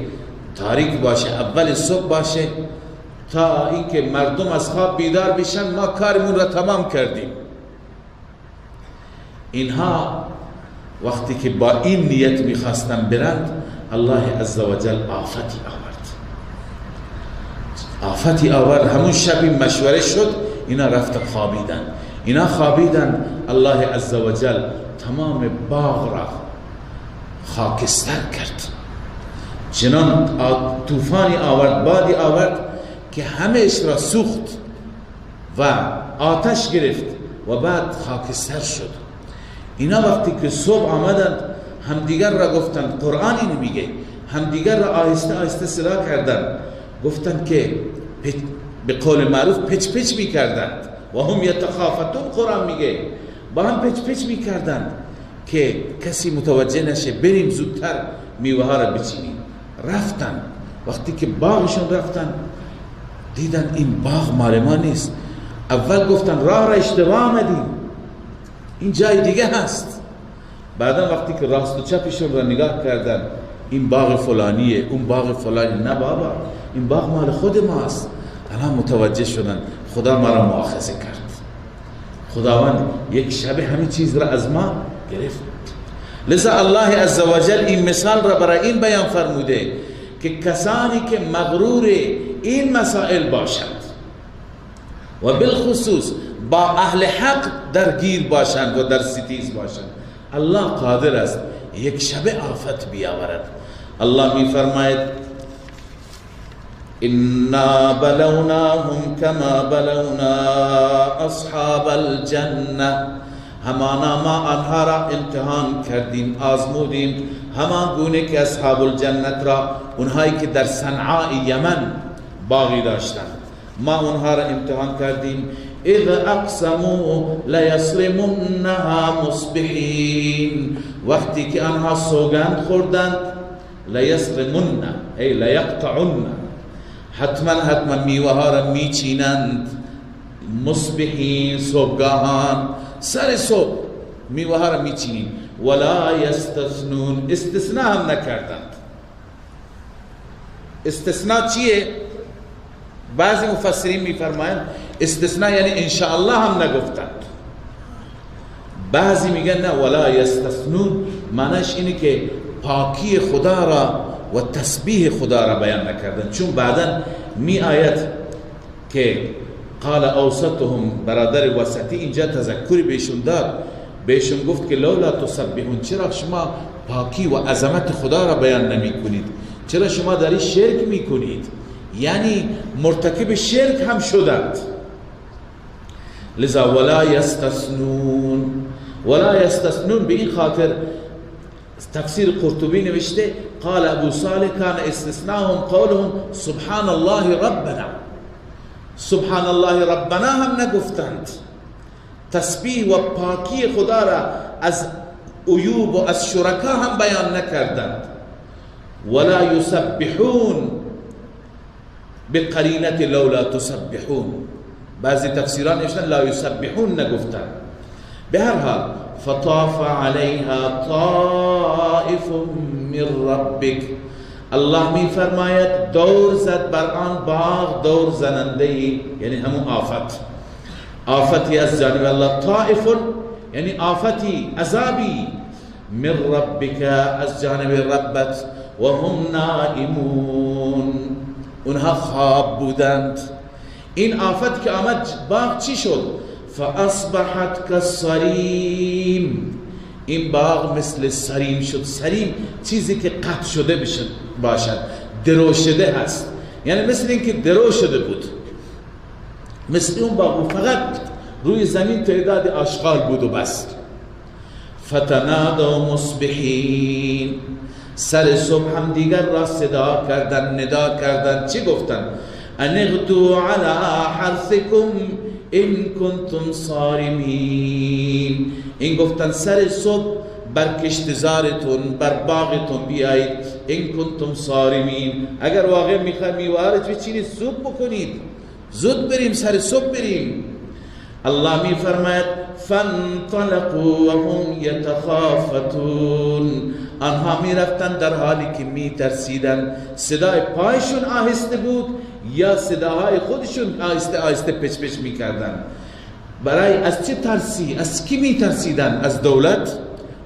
تاریک باشه، اول صبح باشه، تا اینکه مردم از خواب بیدار بشن ما کارمون را تمام کردیم. اینها وقتی که با این نیت میخواستن برند، الله عزوجل آفتی آورد. همون شبی مشوره شد، اینا رفتن خوابیدن. الله عزوجل تمام باغ را خاکستر کرد، چنان طوفانی آورد، بادی آورد که همهش را سوخت و آتش گرفت و بعد خاکستر شد. اینا وقتی که صبح آمدند همدیگر را گفتند، قرآن اینو میگه، همدیگر را آهسته آهسته صدا کردند، گفتند که به قول معروف پچ پچ میکردند و هم یتخافتون. قرآن میگه با هم پچ پچ میکردند که کسی متوجه نشه، بریم زودتر میوه ها را بچینیم. رفتن، وقتی که باغشون رفتن دیدن این باغ مال ما نیست. اول گفتن راه را اشتباه آمدیم، این جای دیگه هست. بعدا وقتی که راست و چپشون را نگاه کردن، این باغ فلانیه، اون باغ فلانی. نه بابا، این باغ مال خود ماست. الان متوجه شدن خدا ما را مؤاخذه کرد. خداوند یک شب همین چیز را از ما گرفت. لذا الله عزوجل این مثال را برای این بیان فرموده که کسانی که مغرور این مسائل باشند و بالخصوص با اهل حق درگیر باشند و در ستیز باشند، الله قادر است یک شب آفت بیاورد. الله می فرماید انا بلوناهم کما بلونا اصحاب الجنه، همانا ما آنها را امتحان کردیم، آزمودیم، همان گونه که اصحاب الجنت را، اونهایی که در صنعاء یمن باغی داشتند، ما اونها را امتحان کردیم. اذ اقسموا لیصرمنها مصبحین، وقتی که آنها سوگند خوردند، لیصرمن ای لیقطعن، حتما میوه ها را میچینند، مصبحین صبحگاهان، سر صبح میوه ها را میچینیم. ولا یستثنون، استثناء هم نکردند. استثناء چیه؟ بعضی مفسرین میفرمایند استثناء یعنی انشاءالله هم نگفتند. بعضی میگن نه، ولا یستثنون معنیش اینه که پاکی خدا را و تسبیح خدا را بیان نکردند. چون بعدا می آید که قال اوسطهم، برادر وسطی اینجا تذکری بهشون داد، بهشون گفت که لولا تسبحون، چرا شما پاکی و عظمت خدا را بیان نمی کنید؟ چرا شما داری شرک می کنید؟ یعنی مرتکب شرک هم شدند. لذا ولا یستثنون به این خاطر تفسیر قرطبی نوشته قال ابو صالح کان استثناهم قولهم سبحان الله ربنا، سبحان الله ربنا هم نگفتند. تسبیح و پاکی خدا را از عیوب و از شرکا هم بیان نکردند. ولا یسبحون بقرینت لولا تسبحون، بعضی تفسیران نوشتن لا یسبحون نگفتن. به هر حال فطاف علیها طائف من ربک، الله می فرماید دور زد بر آن باغ دور زننده، یعنی همون آفتی از جانب الله. طائف یعنی آفتی عذابی، من ربک از جانب ربت، و هم نائمون اونها خواب بودند. این آفت که آمد باغ چی شد؟ فاصبحت کالصریم، این باغ مثل سریم شد. سریم چیزی که قطع شده باشد، درو شده هست، یعنی مثل این که درو شده بود، مثل اون باغ، فقط روی زمین تعداد آشغال بود و بس. فتنادوا مصبحین، سر صبح هم دیگر را صدا کردن، ندا کردن. چی گفتن؟ ان اغدوا علی حرثکم ان کنتم صارمین، این گفتن سر صبح بر کشتزارتون بر باغتون بیایید، ان کنتم صارمین، اگر واقع میخواید میوارد بچینید زود بکنید، زود بریم سر صبح بریم. الله می فرماید فانطلقوا وهم یتخافتون، آنها می رفتن در حالی که می ترسیدن. صدای پایشون آهسته بود یا صداهای خودشون آهسته آهسته پچ پچ می کردن. برای از چه ترسی؟ از کی می ترسیدن؟ از دولت؟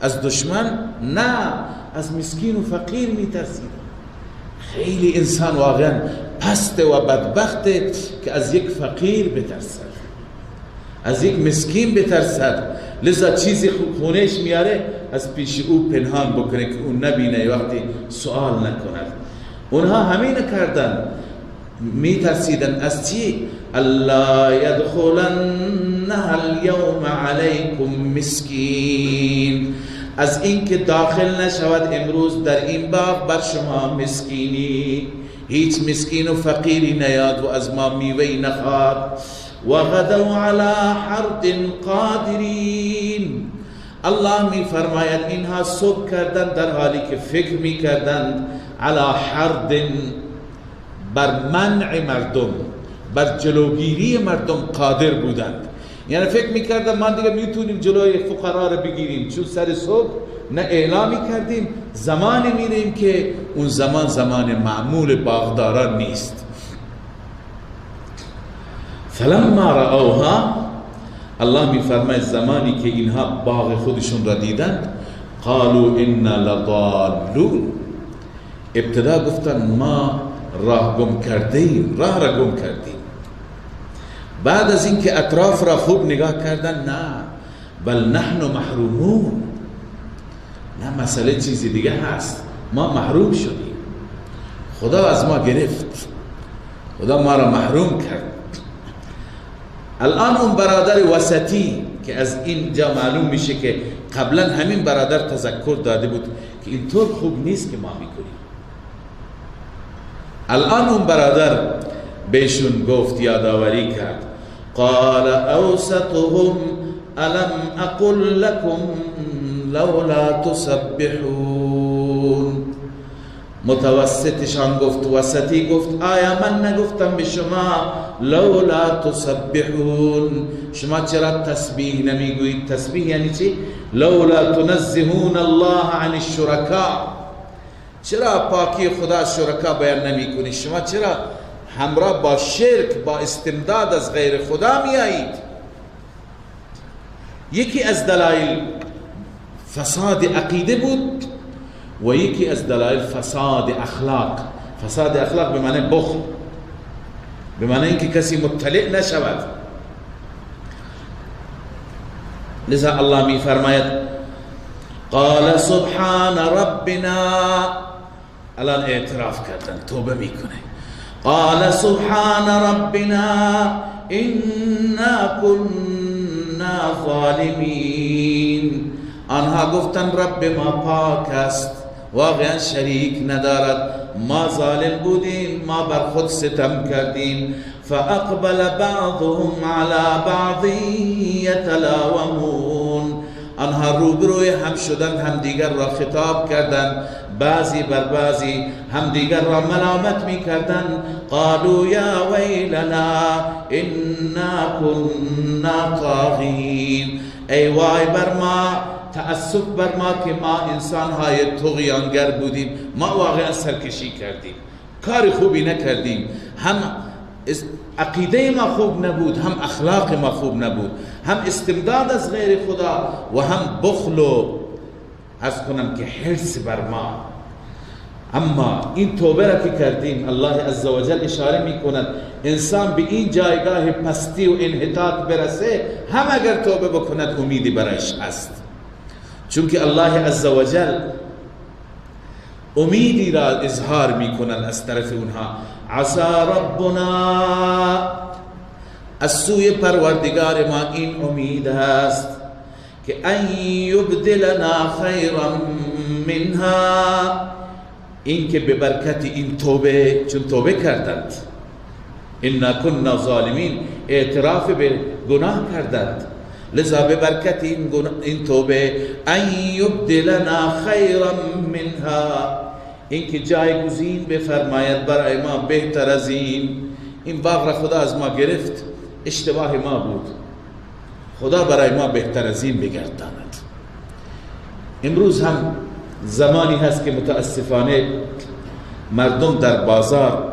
از دشمن؟ نه، از مسکین و فقیر می ترسیدن. خیلی انسان واقعا پست و بدبخته که از یک فقیر بترسد، از یک مسکین بترسد، لذا چیزی خونش میاره از پیش او پنهان بکنه که اون نبینه، وقتی سوال نکند. اونها همین کردن، میترسیدن از چی؟ الله یدخلنها اليوم علیکم مسکین، از اینکه داخل نشود امروز در این باغ بر شما مسکینی، هیچ مسکین و فقیری نیاد و از ما میوهی نخواد. وغدوا على حرد قادرین، الله می فرماید اینها صبح کردن در حالی که فکر می کردند على حرد، بر منع مردم، بر جلوگیری مردم قادر بودند. یعنی فکر می کردن ما دیگه میتونیم جلوی فقرا رو بگیریم، چون سر صبح نه اعلامی کردیم، زمانی میریم که اون زمان معمول باغداران نیست. فلما رأوها، الله می فرماید زمانی که اینها باغ خودشون را دیدند، قالوا انا لضالون، ابتدا گفتن ما راه گم کردیم، راه را گم کردیم. بعد از اینکه اطراف را خوب نگاه کردن، نه بل نحن محرومون، نه مسئله چیزی دیگه هست، ما محروم شدیم، خدا از ما گرفت، خدا ما را محروم کرد. الان اون برادر وسطی که از اینجا معلوم میشه که قبلا همین برادر تذکر داده بود که اینطور خوب نیست که ما میکنیم، الان اون برادر بهشون گفت، یادآوری کرد، قال اوسطهم الم اقل لكم لولا تسبحون، متوسطشان گفت، وسطی گفت آیا من نگفتم به شما لولا تسبحون، شما چرا تسبیح نمیگویید؟ تسبیح یعنی چی؟ لولا تنزهون الله عن الشرکاء، چرا پاکی خدا شرکا بیان نمی کنید؟ شما چرا همراه با شرک، با استمداد از غیر خدا می آیید؟ یکی از دلایل فساد عقیده بود و یکی از دلایل فساد اخلاق. فساد اخلاق به معنی بخل، به معنی اینکه کسی مطلع نشود. لذا الله می فرماید قال سبحان ربنا، الان اعتراف کردن، توبه میکنه، قال سبحان ربنا انا كنا ظالمین، آنها گفتن رب ما پاک است، واقعا شریک ندارد، ما ظالم بودیم، ما بر خود ستم کردیم. فاقبل بعضهم على بعض یتلاومون، آنها روبروی هم شدن، هم دیگر را خطاب کردند، بعضی بر بعضی هم دیگر را ملامت می کردند. قالوا یا ویلنا انا كنا طاغین، ای وای بر ما، تأسف بر ما که ما انسان های طغیانگر بودیم، ما واقعا سرکشی کردیم، کار خوبی نکردیم، هم عقیده ما خوب نبود، هم اخلاق ما خوب نبود، هم استمداد از غیر خدا و هم بخل و از کنم که حرص بر ما. اما این توبه را که کردیم، الله عزوجل اشاره می کند انسان به این جایگاه پستی و انحطاط برسه، هم اگر توبه بکند امیدی برایش هست، چون که الله عزوجل امیدی را اظهار می کنند از طرف اونها. عسى ربنا، از سوی پروردگار ما این امید است که ان یبدلنا خیرا منها، این که به برکت این توبه، چون توبه کردند، انا كنا ظالمین، اعتراف به گناه کردند، لذا به برکت این توبه ان یبدلنا خیرا منها، این که جایگزین بفرماید برای ما بهتر از این باغ را خدا از ما گرفت، اشتباه ما بود، خدا برای ما بهتر از این بگرداند. امروز هم زمانی هست که متاسفانه مردم در بازار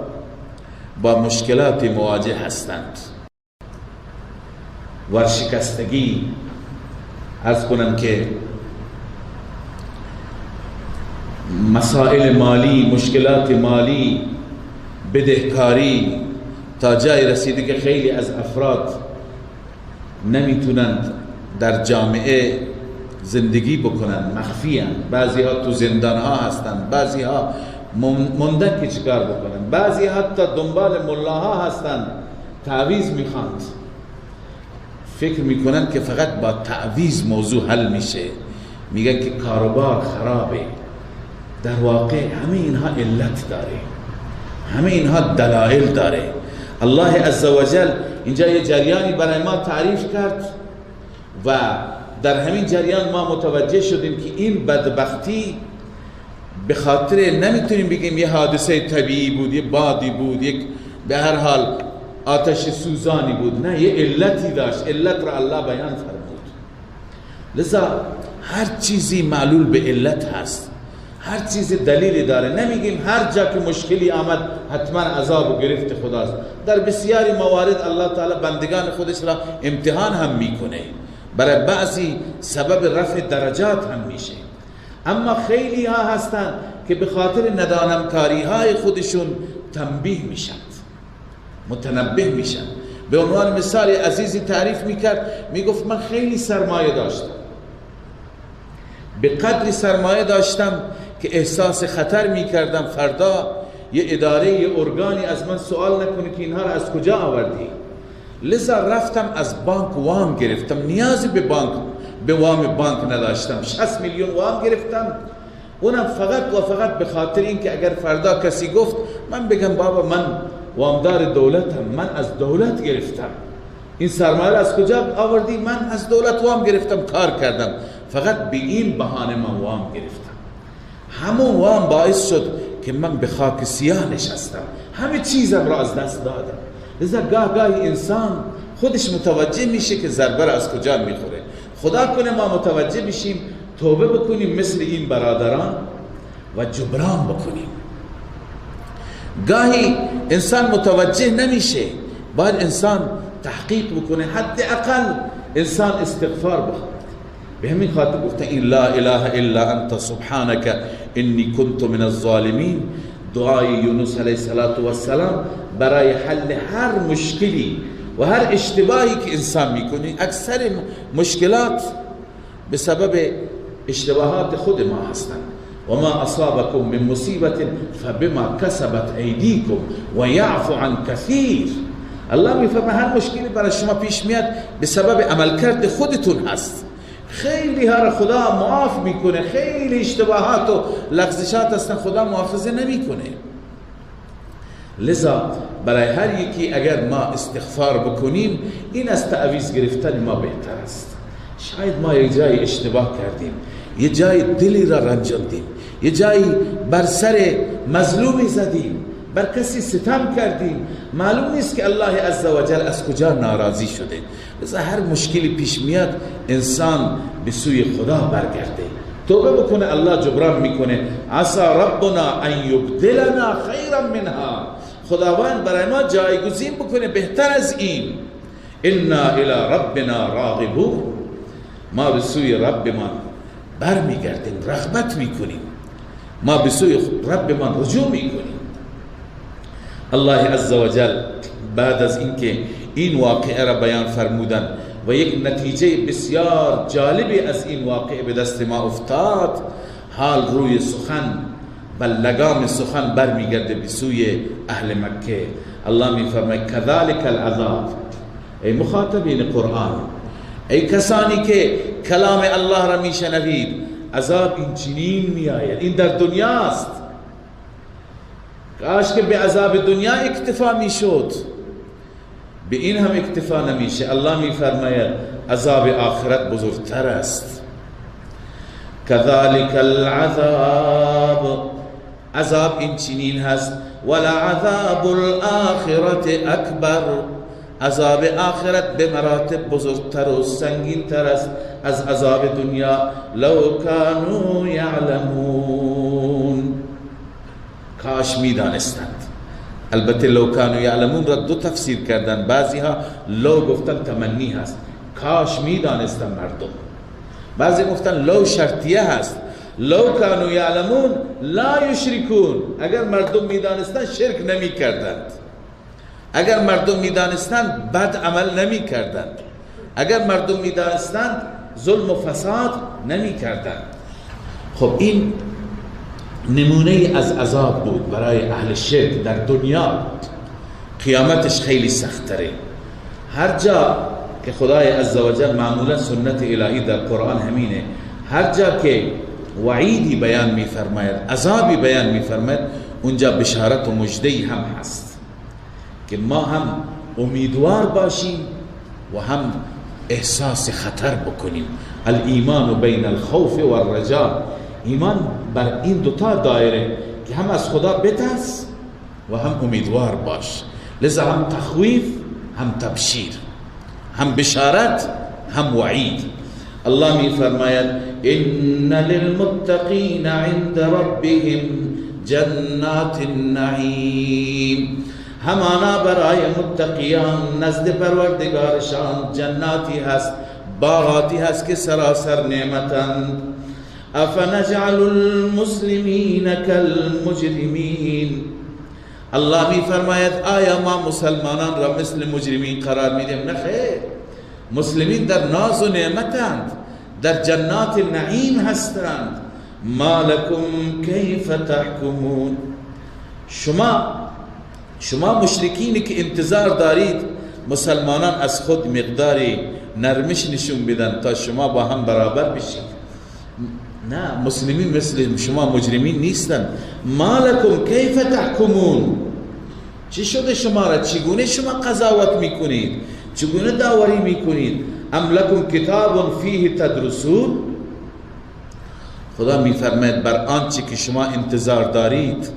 با مشکلات مواجه هستند، ورشکستگی، عرض کنم که مسائل مالی، مشکلات مالی، بدهکاری، تا جای رسیده که خیلی از افراد نمیتونند در جامعه زندگی بکنند، مخفیاً، بعضی ها تو زندان ها هستند، بعضی ها موندن که چیکار بکنند، بعضی حتی دنبال ملاها هستند، تعویض میخواند، فکر میکنند که فقط با تعویض موضوع حل میشه، میگن که کاروبار خرابه. در واقع همه اینها علت داره، همه اینها دلایل داره. الله عزوجل اینجا یه جریانی برای ما تعریف کرد و در همین جریان ما متوجه شدیم که این بدبختی به خاطر، نمیتونیم بگیم یه حادثه طبیعی بود، یه بادی بود، یک به هر حال آتش سوزانی بود، نه، یه علتی داشت، علت را الله بیان فرمود. لذا هر چیزی معلول به علت هست، هر چیز دلیلی داره. نمیگیم هر جا که مشکلی آمد حتما عذاب و گرفت خداست. در بسیاری موارد الله تعالی بندگان خودش را امتحان هم میکنه، برای بعضی سبب رفع درجات هم میشه. اما خیلی ها هستند که به خاطر ندانمکاری های خودشون تنبیه میشن، متنبه میشن. به عنوان مثال عزیزی تعریف میکرد، میگفت من خیلی سرمایه داشتم، به قدری سرمایه داشتم که احساس خطر میکردم فردا یه اداره، یه ارگانی از من سوال نکنه که اینها را از کجا آوردی. لذا رفتم از بانک وام گرفتم، نیازی به وام بانک نداشتم، 60 میلیون وام گرفتم، اونم فقط و فقط به خاطر این که اگر فردا کسی گفت من بگم بابا من وامدار دولتم، من از دولت گرفتم، این سرمایه از کجا آوردی؟ من از دولت وام گرفتم، کار کردم، فقط به این بهانه من وام گرفتم. همون وام باعث شد که من به خاک سیاه نشستم، همه چیزم را از دست دادم. لذا گاهی انسان خودش متوجه میشه که ضربه را از کجا میخوره. خدا کنه ما متوجه بشیم، توبه بکنیم مثل این برادران و جبران بکنیم. گاهی انسان متوجه نمیشه، باید انسان تحقیق بکنه، حداقل انسان استغفار بخواد. به همین خاطر گفته این لا اله الا انت سبحانك انی کنت من الظالمین، دعای یونس علیه السلام برای حل هر مشکلی و هر اشتباهی که انسان میکنه. اکثر مشکلات به سبب اشتباهات خود ما هستند. و ما اصابکم من مصیبت فبما کسبت ایدیکم و یعفو عن کثیر. الله میفرماید هر مشکلی برای شما پیش میاد به سبب عملکرد خودتون هست. خیلی ها را خدا معاف میکنه، خیلی اشتباهات و لغزشات هستن خدا محافظه نمیکنه. لذا برای هر یکی اگر ما استغفار بکنیم این از تعویض گرفتن ما بهتر است. شاید ما یک جای اشتباه کردیم، یه جای دلی را رنجاندیم، یه جایی بر سر مظلومی زدیم، بر کسی ستم کردیم، معلوم نیست که الله عزوجل از کجا ناراضی شده. لذا هر مشکلی پیش میاد انسان به سوی خدا برگرده، توبه بکنه، الله جبران میکنه. عسى ربنا ان یبدلنا خیرا منها، خداوند برای ما جایگزین بکنه بهتر از این. انا الى ربنا راغبون، ما به سوی ربمان برمیگردیم، رغبت میکنیم، ما به سوی ربمان رجوع میکنیم. الله عزوجل بعد از اینکه این واقعه را بیان فرمودن و یک نتیجه بسیار جالبی از این واقعه به دست ما افتاد، حال روی سخن و لگام سخن برمیگرده به سوی اهل مکه. الله میفرماید کذالک العذاب، ای مخاطبین قرآن، ای کسانی که کلام الله را میشنوید، عذاب این چنین میآید، این در دنیاست. کاش که به عذاب دنیا اکتفا میشد، به این هم اکتفا نمیشه. الله میفرماید عذاب آخرت بزرگتر است. کذالک العذاب، عذاب این چنین هست. ولعذاب الآخرت اکبر، عذاب آخرت به مراتب بزرگتر و سنگین تر است از عذاب دنیا. لو کانوا یعلمون، کاش میدانستند. البته لو کانوا یعلمون را دو تفسیر کردن، بعضی ها لو گفتن تمنی هست، کاش میدانستند مردم. بعضی گفتن لو شرطیه هست، لو کانوا یعلمون لا یشرکون، اگر مردم میدانستند شرک نمی کردند، اگر مردم میدانستند بد عمل نمی کردند، اگر مردم میدانستند ظلم و فساد نمی کردند. خب این نمونه از عذاب بود برای اهل شرک در دنیا. قیامتش خیلی سخت تره. هر جا که خدای عزوجل، معمولا سنت الهی در قرآن همینه، هر جا که وعیدی بیان میفرماید، عذابی بیان میفرماید، اونجا بشارت و مجدی هم هست که ما هم امیدوار باشیم و هم احساس خطر بکنیم. الایمان بین الخوف و الرجاء، ایمان بر این دوتا دایره که هم از خدا بترس و هم امیدوار باش. لذا هم تخویف، هم تبشیر، هم بشارت، هم وعید. الله می فرماید ان للمتقین عند ربهم جنات النعیم، همانا برای متقیان نزد پروردگارشان جناتی هست، باغاتی هست که سراسر نعمتند. افنجعل المسلمین کالمجرمین، الله می فرماید آیا ما مسلمانان را مثل مجرمین قرار میدیم؟ نه خیر، مسلمین در ناز و نعمتند، در جنات نعیم هستند. ما لکم کیف تحکمون، شما مشرکینی که انتظار دارید مسلمانان از خود مقداری نرمش نشون بدن تا شما با هم برابر بشید، نه، مسلمین مثل شما مجرمین نیستن. ما لکم کیف تحکمون، چی شده شما را؟ چگونه شما قضاوت میکنید؟ چگونه داوری میکنید؟ ام لکم کتاب فیه تدرسون، خدا میفرماید بر آنچه که شما انتظار دارید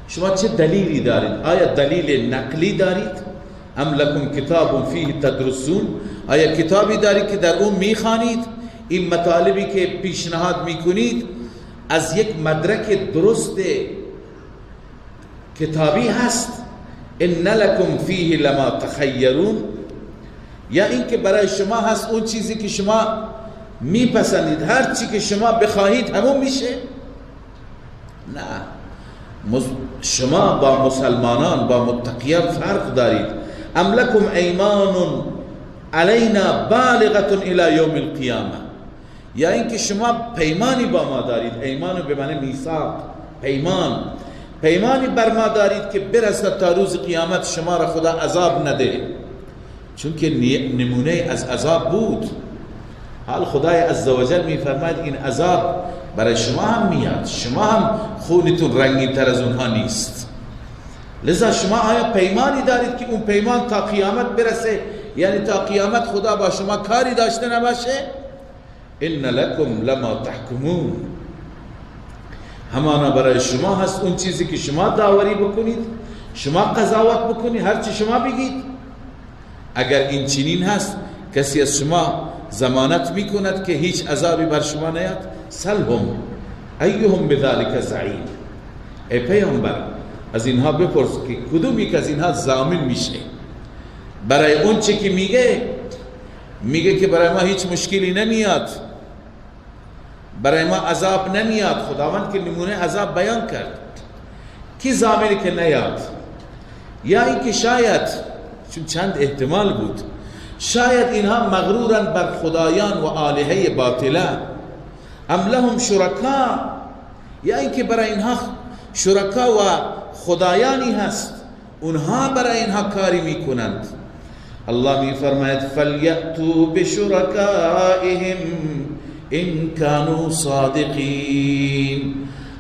شما چه دلیلی دارید؟ آیا دلیل نقلی دارید؟ ام لکم کتاب فیه تدرسون، آیا کتابی دارید که در اون میخوانید؟ این مطالبی که پیشنهاد میکنید از یک مدرک درست کتابی هست؟ ان لکم فیه لما تخیرون، یا این که برای شما هست اون چیزی که شما میپسندید، هر چی که شما بخواهید همون میشه؟ نه، شما با مسلمانان، با متقیان فرق دارید. ام لکم ایمان علینا بالغة الی یوم القیامه، یا اینکه شما پیمانی با ما دارید، ایمان به معنی میثاق، پیمانی بر ما دارید که برسد تا روز قیامت شما را خدا عذاب نده، چون که نمونه از عذاب بود. حال خدای عزوجل میفرماید این عذاب برای شما هم میاد، شما هم خونتون رنگین تر از اونها نیست. لذا شما آیا پیمانی دارید که اون پیمان تا قیامت برسه؟ یعنی تا قیامت خدا با شما کاری داشته نباشه؟ ان لکم لما تحکمون، همانا برای شما هست اون چیزی که شما داوری بکنید، شما قضاوت بکنید، هر چی شما بگید. اگر این چنین هست کسی از شما ضمانت میکند که هیچ عذابی بر شما نیاد؟ سلهم ایهم بذلک زعیم، ای پیامبر از اینها بپرس که کدوم یک از اینها ضامن میشه برای اون چه که میگه که برای ما هیچ مشکلی نمیاد، برای ما عذاب نمیاد. خداوند که نمونه عذاب بیان کرد، کی ضامنی که نیاد؟ یا اینکه شاید، چون چند احتمال بود، شاید اینها مغرورن بر خدایان و آلهه باطله. ام لهم شرکا، یا اینکه برای اینها شرکا و خدایانی هست، اونها برای اینها کاری میکنند. الله میفرماید فلیأتوا بشرکائهم ان كانوا صادقین،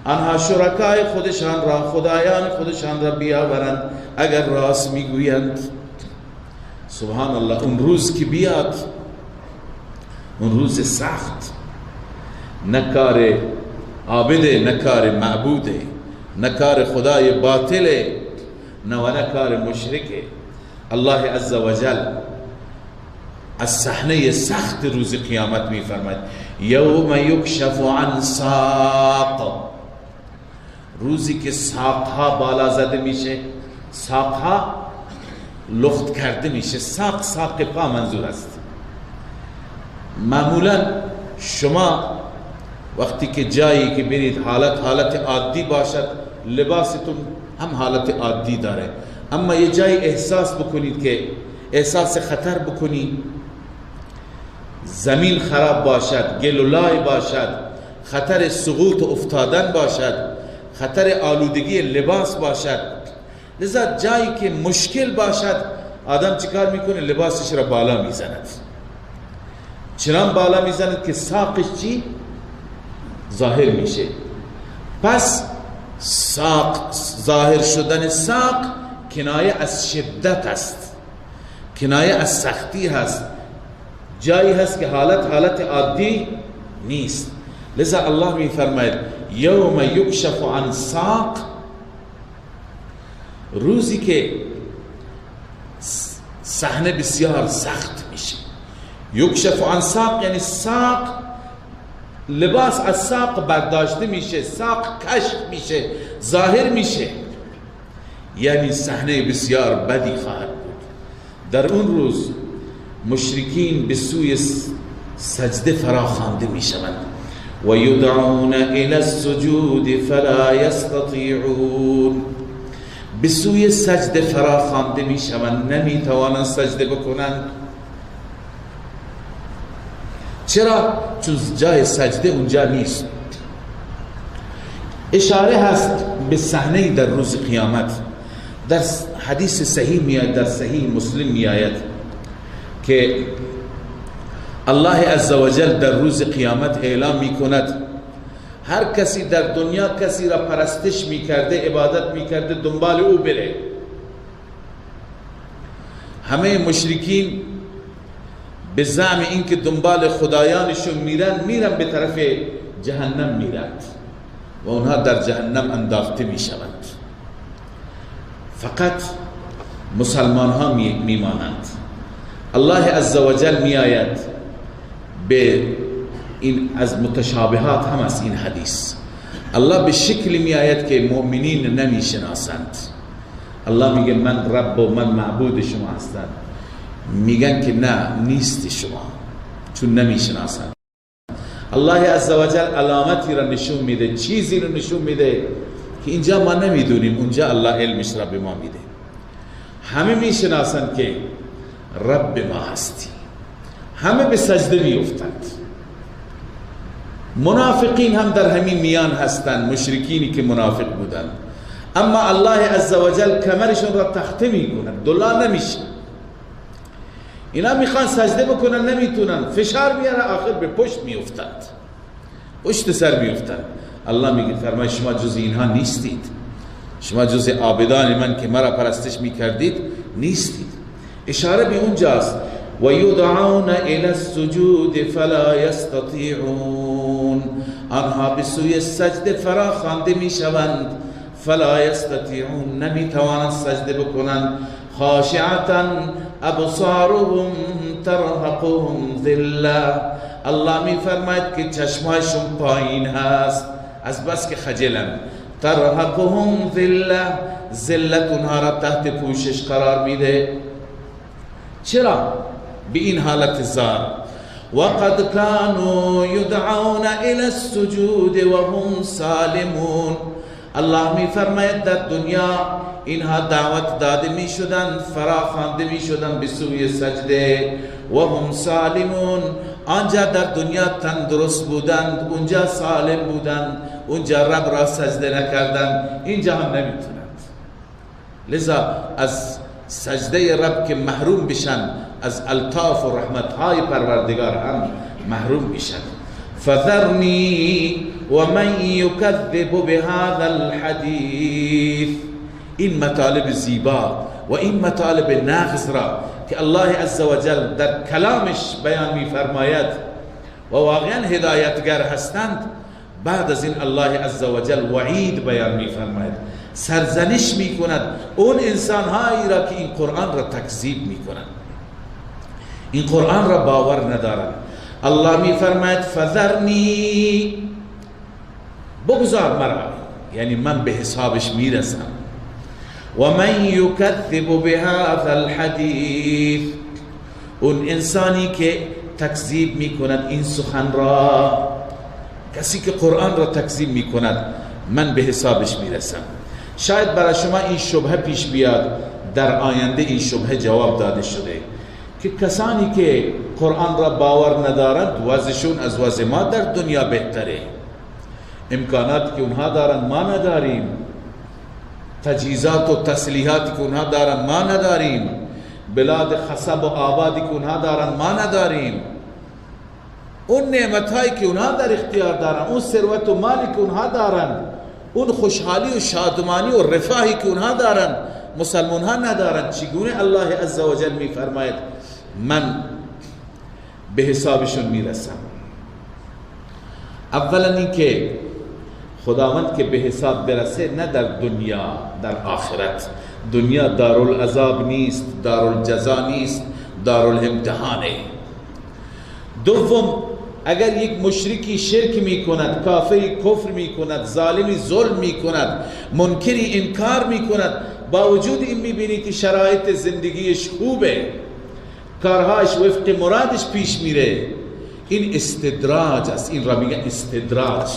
آنها شرکای خودشان را، خدایان خودشان را بیاورند اگر راست میگویند. سبحان الله، اون روز که بیاد، اون روز سخت، نکار عابده، نکار معبوده، نکار خدای باطله، نکار مشرکه. الله عز وجل از صحنه سخت روز قیامت می فرماید یوم یکشف عن ساق، روزی که ساقها بالا زده میشه، ساقها لخت کرده میشه. ساق پا منظور است. معمولا شما وقتی که جایی که برید حالت عادی باشد، لباستون هم حالت عادی داره، اما یه جایی احساس بکنید که احساس خطر بکنید، زمین خراب باشد، گل و لای باشد، خطر سقوط و افتادن باشد، خطر آلودگی لباس باشد، لذا جایی که مشکل باشد آدم چیکار میکنه؟ لباسش را بالا میزند. چنان بالا میزند که ساقش چی؟ ظاهر میشه. پس ساق، ظاهر شدن ساق کنایه از شدت است، کنایه از سختی هست، جایی هست که حالت عادی نیست. لذا الله می فرماید یوم یکشف عن ساق، روزی که صحنه بسیار سخت میشه. یکشف عن ساق یعنی ساق، لباس از ساق برداشته میشه، ساق کشف میشه، ظاهر میشه، یعنی صحنه بسیار بدی خواهد بود. در اون روز مشرکین به سوی سجده فراخوانده میشوند و یدعون الی السجود فلا یستطیعون، به سوی سجده فراخوانده میشوند، نمیتوانند سجده بکنند. چرا؟ چون جای سجده اونجا نیست. اشاره هست به صحنه در روز قیامت. در حدیث صحیح میآید، در صحیح مسلم میآید که الله عزوجل در روز قیامت اعلام میکند هر کسی در دنیا کسی را پرستش میکرده، عبادت میکرده، دنبال او بره. همه مشرکین به زعم این که دنبال خدایانشون میرن به طرف جهنم میرند و اونها در جهنم انداخته میشوند. فقط مسلمان ها میمانند. الله عزوجل میآید به این، از متشابهات هم از این حدیث، الله به شکلی میآید که مؤمنین نمیشناسند. الله میگه من رب و من معبود شما هستم، میگن که نه، نیست شما، چون نمیشناسند. الله عزوجل علامتی را نشون میده، چیزی را نشون میده که اینجا ما نمیدونیم، اونجا الله علمش را به ما میده. همه میشناسند که رب ما هستی، همه به سجده میافتند. منافقین هم در همین میان هستند، مشرکینی که منافق بودند، اما الله عزوجل کمرشون را تخته میکنن، دلا نمیشه. اینا میخوان سجده بکنن نمیتونن، فشار میاره، آخر به پشت میافتند، پشت سر میافتند. الله میگه فرمای شما جز اینها نیستید، شما جز عابدان من که مرا پرستش میکردید نیستید. اشاره به اونجاست و یدعون الی السجود فلا یستطیعون، آنها به سوی سجده فرا خوانده میشوند، فلا یستطیعون، نمیتوانند سجده بکنند، خاشعتا ابصارهم ترهقهم ذله، الله میفرماید که چشمایشون پایین هست از بس که خجلند، ترهقهم ذله، ذلت اونها را تحت پوشش قرار میده. چرا؟ به این حالت زار. وقد كانوا يدعون الى السجود وهم سالمون، الله می فرماید در دنیا اینها دعوت داده می شدند، فراخوانده می شدند به سوی سجده، و هم سالمون، آنجا در دنیا تندرست بودند، اونجا سالم بودند، اونجا رب را سجده نکردند، اینجا هم نمیتونند. لذا از سجده رب که محروم بشن، از الطاف و رحمتهای پروردگار هم محروم بشن. فذرنی و من یکذب بهذا الحدیث، این مطالب زیبا و این مطالب نغز را که الله عزوجل در کلامش بیان می فرماید و واقعا هدایتگر هستند، بعد از این الله عزوجل وعید بیان می فرماید، سرزنش می کند اون انسان هایی را که این قرآن را تکذیب می کنند، این قرآن را باور ندارند. الله می فرماید فذرنی، بگذار مرا، یعنی من به حسابش می رسم. و من یکذب بهذا الحدیث، اون انسانی که تکذیب می کند این سخن را، کسی که قرآن را تکذیب می کند، من به حسابش می رسم. شاید برای شما این شبهه پیش بیاد، در آینده این شبهه جواب داده شده که کسانی که قرآن را باور ندارند وضعشون از وضع ما در دنیا بهتره، امکاناتی که اونها دارند ما نداریم، تجهیزات و تسلیحاتی که اونها دارند ما نداریم، بلاد خصب و آبادی که اونها دارند ما نداریم، اون نعمتهایی که اونها در اختیار دارند، اون ثروت و مالی که اونها دارند، اون خوشحالی و شادمانی و رفاهی که اونها دارند مسلمان ها ندارند. چگونه الله عزوجل می فرماید من به حسابشون می رسم؟ اولا این که خداوند که به حساب برسه، نه در دنیا، در آخرت. دنیا دارالعذاب نیست، دارالجزا نیست، دارالامتحانه. دوم، اگر یک مشرکی شرک می کند، کافری کفر می کند، ظالمی ظلم می کند، منکری انکار می کند، با وجود این می بینی که شرایط زندگیش خوبه، کارهاش وفق مرادش پیش میره، این استدراج است. این را میگن استدراج.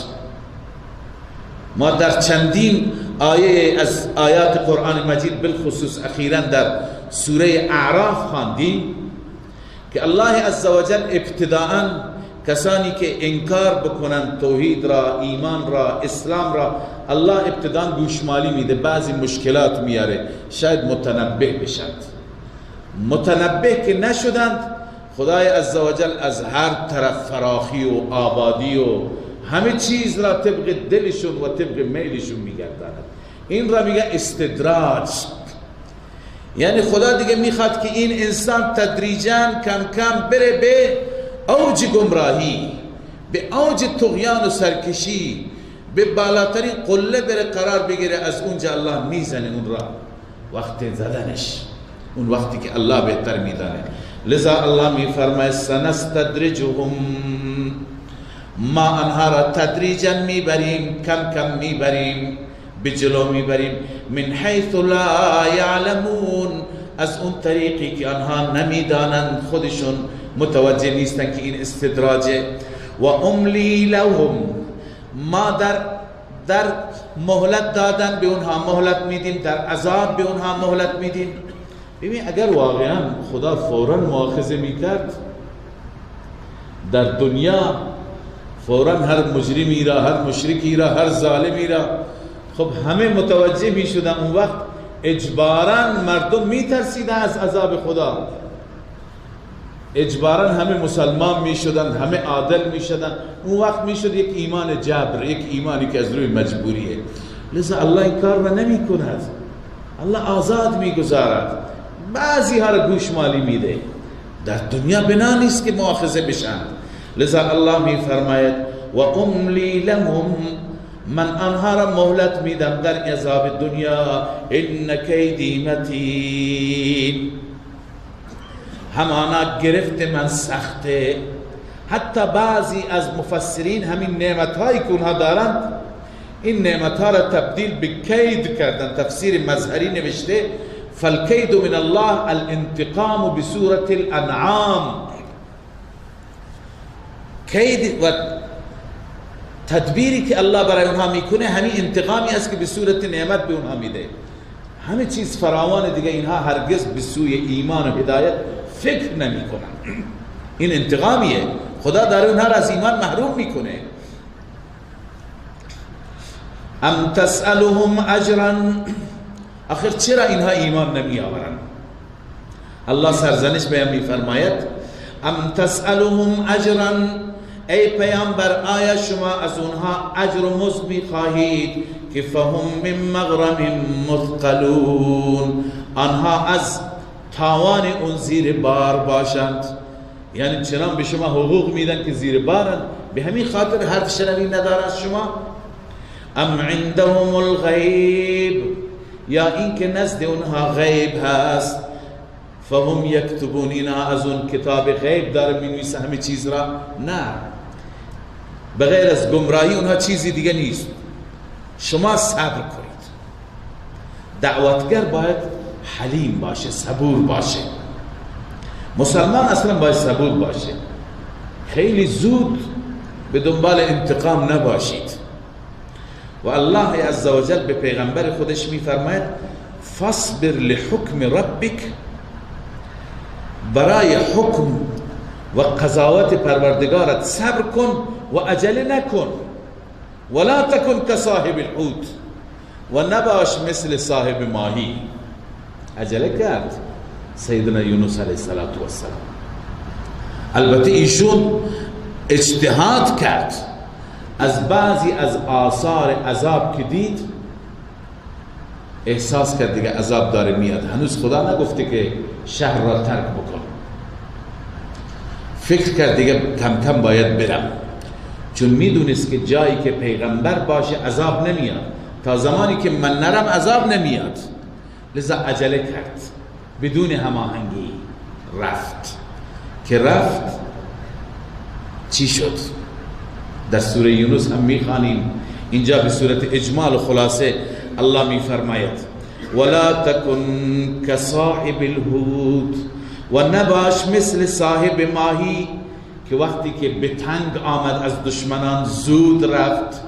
ما در چندین آیه از آیات قرآن مجید، بالخصوص اخیراً در سوره اعراف خواندیم که الله عزوجل ابتداءً کسانی که انکار بکنن توحید را، ایمان را، اسلام را، الله ابتداء گوشمالی میده، بعضی مشکلات میاره، شاید متنبه بشند. متنبه که نشدند، خدای عزوجل از هر طرف فراخی و آبادی و همه چیز را طبق دلشون و طبق میلشون میگرداند. این را میگه استدراج. یعنی خدا دیگه میخواد که این انسان تدریجاً کم کم بره به اوج گمراهی، به اوج طغیان و سرکشی، به بالاترین قله بره قرار بگیره. از اونجا الله میزنه اون را، وقت زدنش، اون وقتی که الله بهتر میدانه. لذا الله میفرماید سنستدرجهم، ما آنها را تدریجا میبریم، کم کم میبریم، به جلو میبریم، من حیث لا یعلمون، از اون طریقی که آنها نمیدانند، خودشون متوجه نیستن که این استدراجه. و املی لهم، ما در مهلت دادن به اونها مهلت میدیم، در عذاب به اونها مهلت میدیم. ببین اگر واقعا خدا فوراً مؤاخذه میکرد در دنیا، فوراً هر مجرمی را، هر مشرکی را، هر ظالمی را، خب همه متوجه میشدن، اون وقت اجباراً مردم میترسیدن از عذاب خدا، اجباراً همه مسلمان میشدن، همه عادل میشدن. اون وقت میشد یک ایمان جبر، یک ایمانی که از روی مجبوریه. لذا الله این کار را نمی کند. الله آزاد می گذارد، بعضی ها را گوشمالی میده. در دنیا بنا نیست که مؤاخذه بشن. لذا الله می فرماید و املی لهم، من آنها را مهلت میدم در عذاب دنیا. ان کیدی متین، همانا گرفت من سخته. حتی بعضی از مفسرین همین نعمتهایی که اونها دارند این نعمتها را تبدیل به کید کردن. تفسیر مظهری نوشته فالکید من الله الانتقام بصورت الانعام. کید و تدبیری که الله برای اونها میکنه همین انتقامی است که به صورت نعمت به اونها میده. همه چیز فراوان دیگه، اینها هرگز به سوی ایمان و هدایت فکر نمی کنن. این انتقامیه، خدا داره اونها را از ایمان محروم میکنه. ام تسألهم اجرا، آخر چرا اینها ایمان نمی آورن؟ الله سرزنش بیان می فرماید ام تسألهم اجرا، ای پیامبر آیا شما از اونها اجر و مزد می خواهید که فهم من مغرم مثقلون، آنها از تاوان اون زیر بار باشند. یعنی چنان به شما حقوق میدن که زیر بارند، به همین خاطر حرف شنوی ندارد شما. ام عندهم الغیب، یا این که نزد اونها غیب هست. فهم یکتبون، اینا از اون کتاب غیب داره مینویسه همه چیز را. نه، بغیر از گمراهی اونها چیزی دیگه نیست. شما صبر کنید. دعوتگر باید حلیم باشه، صبور باشه. مسلمان اصلا باید صبور باشه. خیلی زود به دنبال انتقام نباشید. و الله عزوجل به پیغمبر خودش میفرماید فاصبر لحکم ربک، برای حکم و قضاوت پروردگارت صبر کن و عجله نکن. ولا تکن كصاحب الحوت، و نباش مثل صاحب ماهی. عجله کرد سیدنا یونس علیه السلام. البته ایشون اجتهاد کرد، از بعضی از آثار عذاب که دید احساس کرد دیگه عذاب داره میاد. هنوز خدا نگفته که شهر را ترک بکن. فکر کرد دیگه کم کم باید برم، چون میدونست که جایی که پیغمبر باشه عذاب نمیاد. تا زمانی که من نرم عذاب نمیاد. لذا عجله کرد، بدون هماهنگی رفت. که رفت چی شد؟ در سوره یونس هم میخوانیم. اینجا به صورت اجمال و خلاصه الله میفرماید ولا تکن كصاحب الحوت، و نباش مثل صاحب ماهی که وقتی که به تنگ آمد از دشمنان زود رفت.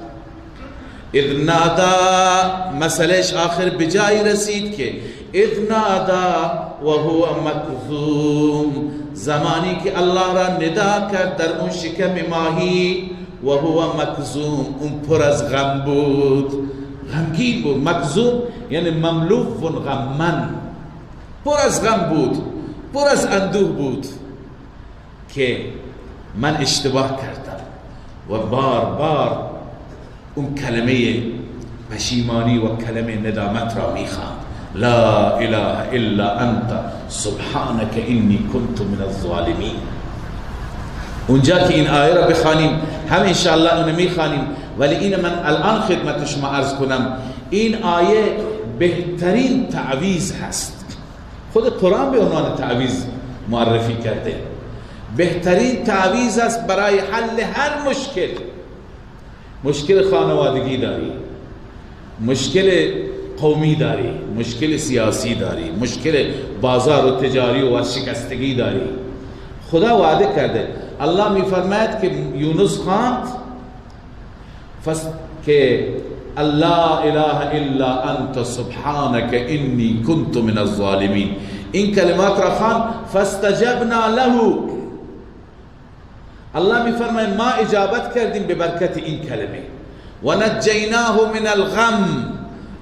اذ نادا، مسئلهش آخر بجای رسید که اذ نادا و هو مکظوم، زمانی که الله را ندا کرد در اون شکم ماهی. و هو مکظوم، اون پر از غم بود، غمگین بود. مکظوم یعنی مملوء غمن، پر از غم بود، پر از اندوه بود که من اشتباه کردم. و بار بار اون کلمه پشیمانی و کلمه ندامت را میخوام. لا اله الا انت سبحانك انی کنت من الظالمین. اونجا که این آیه را بخوانیم هم انشاءالله اونو میخوانیم، ولی این من الان خدمت شما عرض کنم این آیه بهترین تعویض هست. خود قرآن به عنوان تعویض معرفی کرده. بهترین تعویض است برای حل هر مشکل. مشکل خانوادگی داری، مشکل قومی داری، مشکل سیاسی داری، مشکل بازار و تجاری و شکستگی داری. خدا وعده کرده. الله میفرماید که یونس خواند که لا اله الا انت سبحانك انی کنت من الظالمین. این کلمات را خواند فاستجبنا له. الله میفرماید ما اجابت کردیم به برکت این کلمه. و نجیناه من الغم،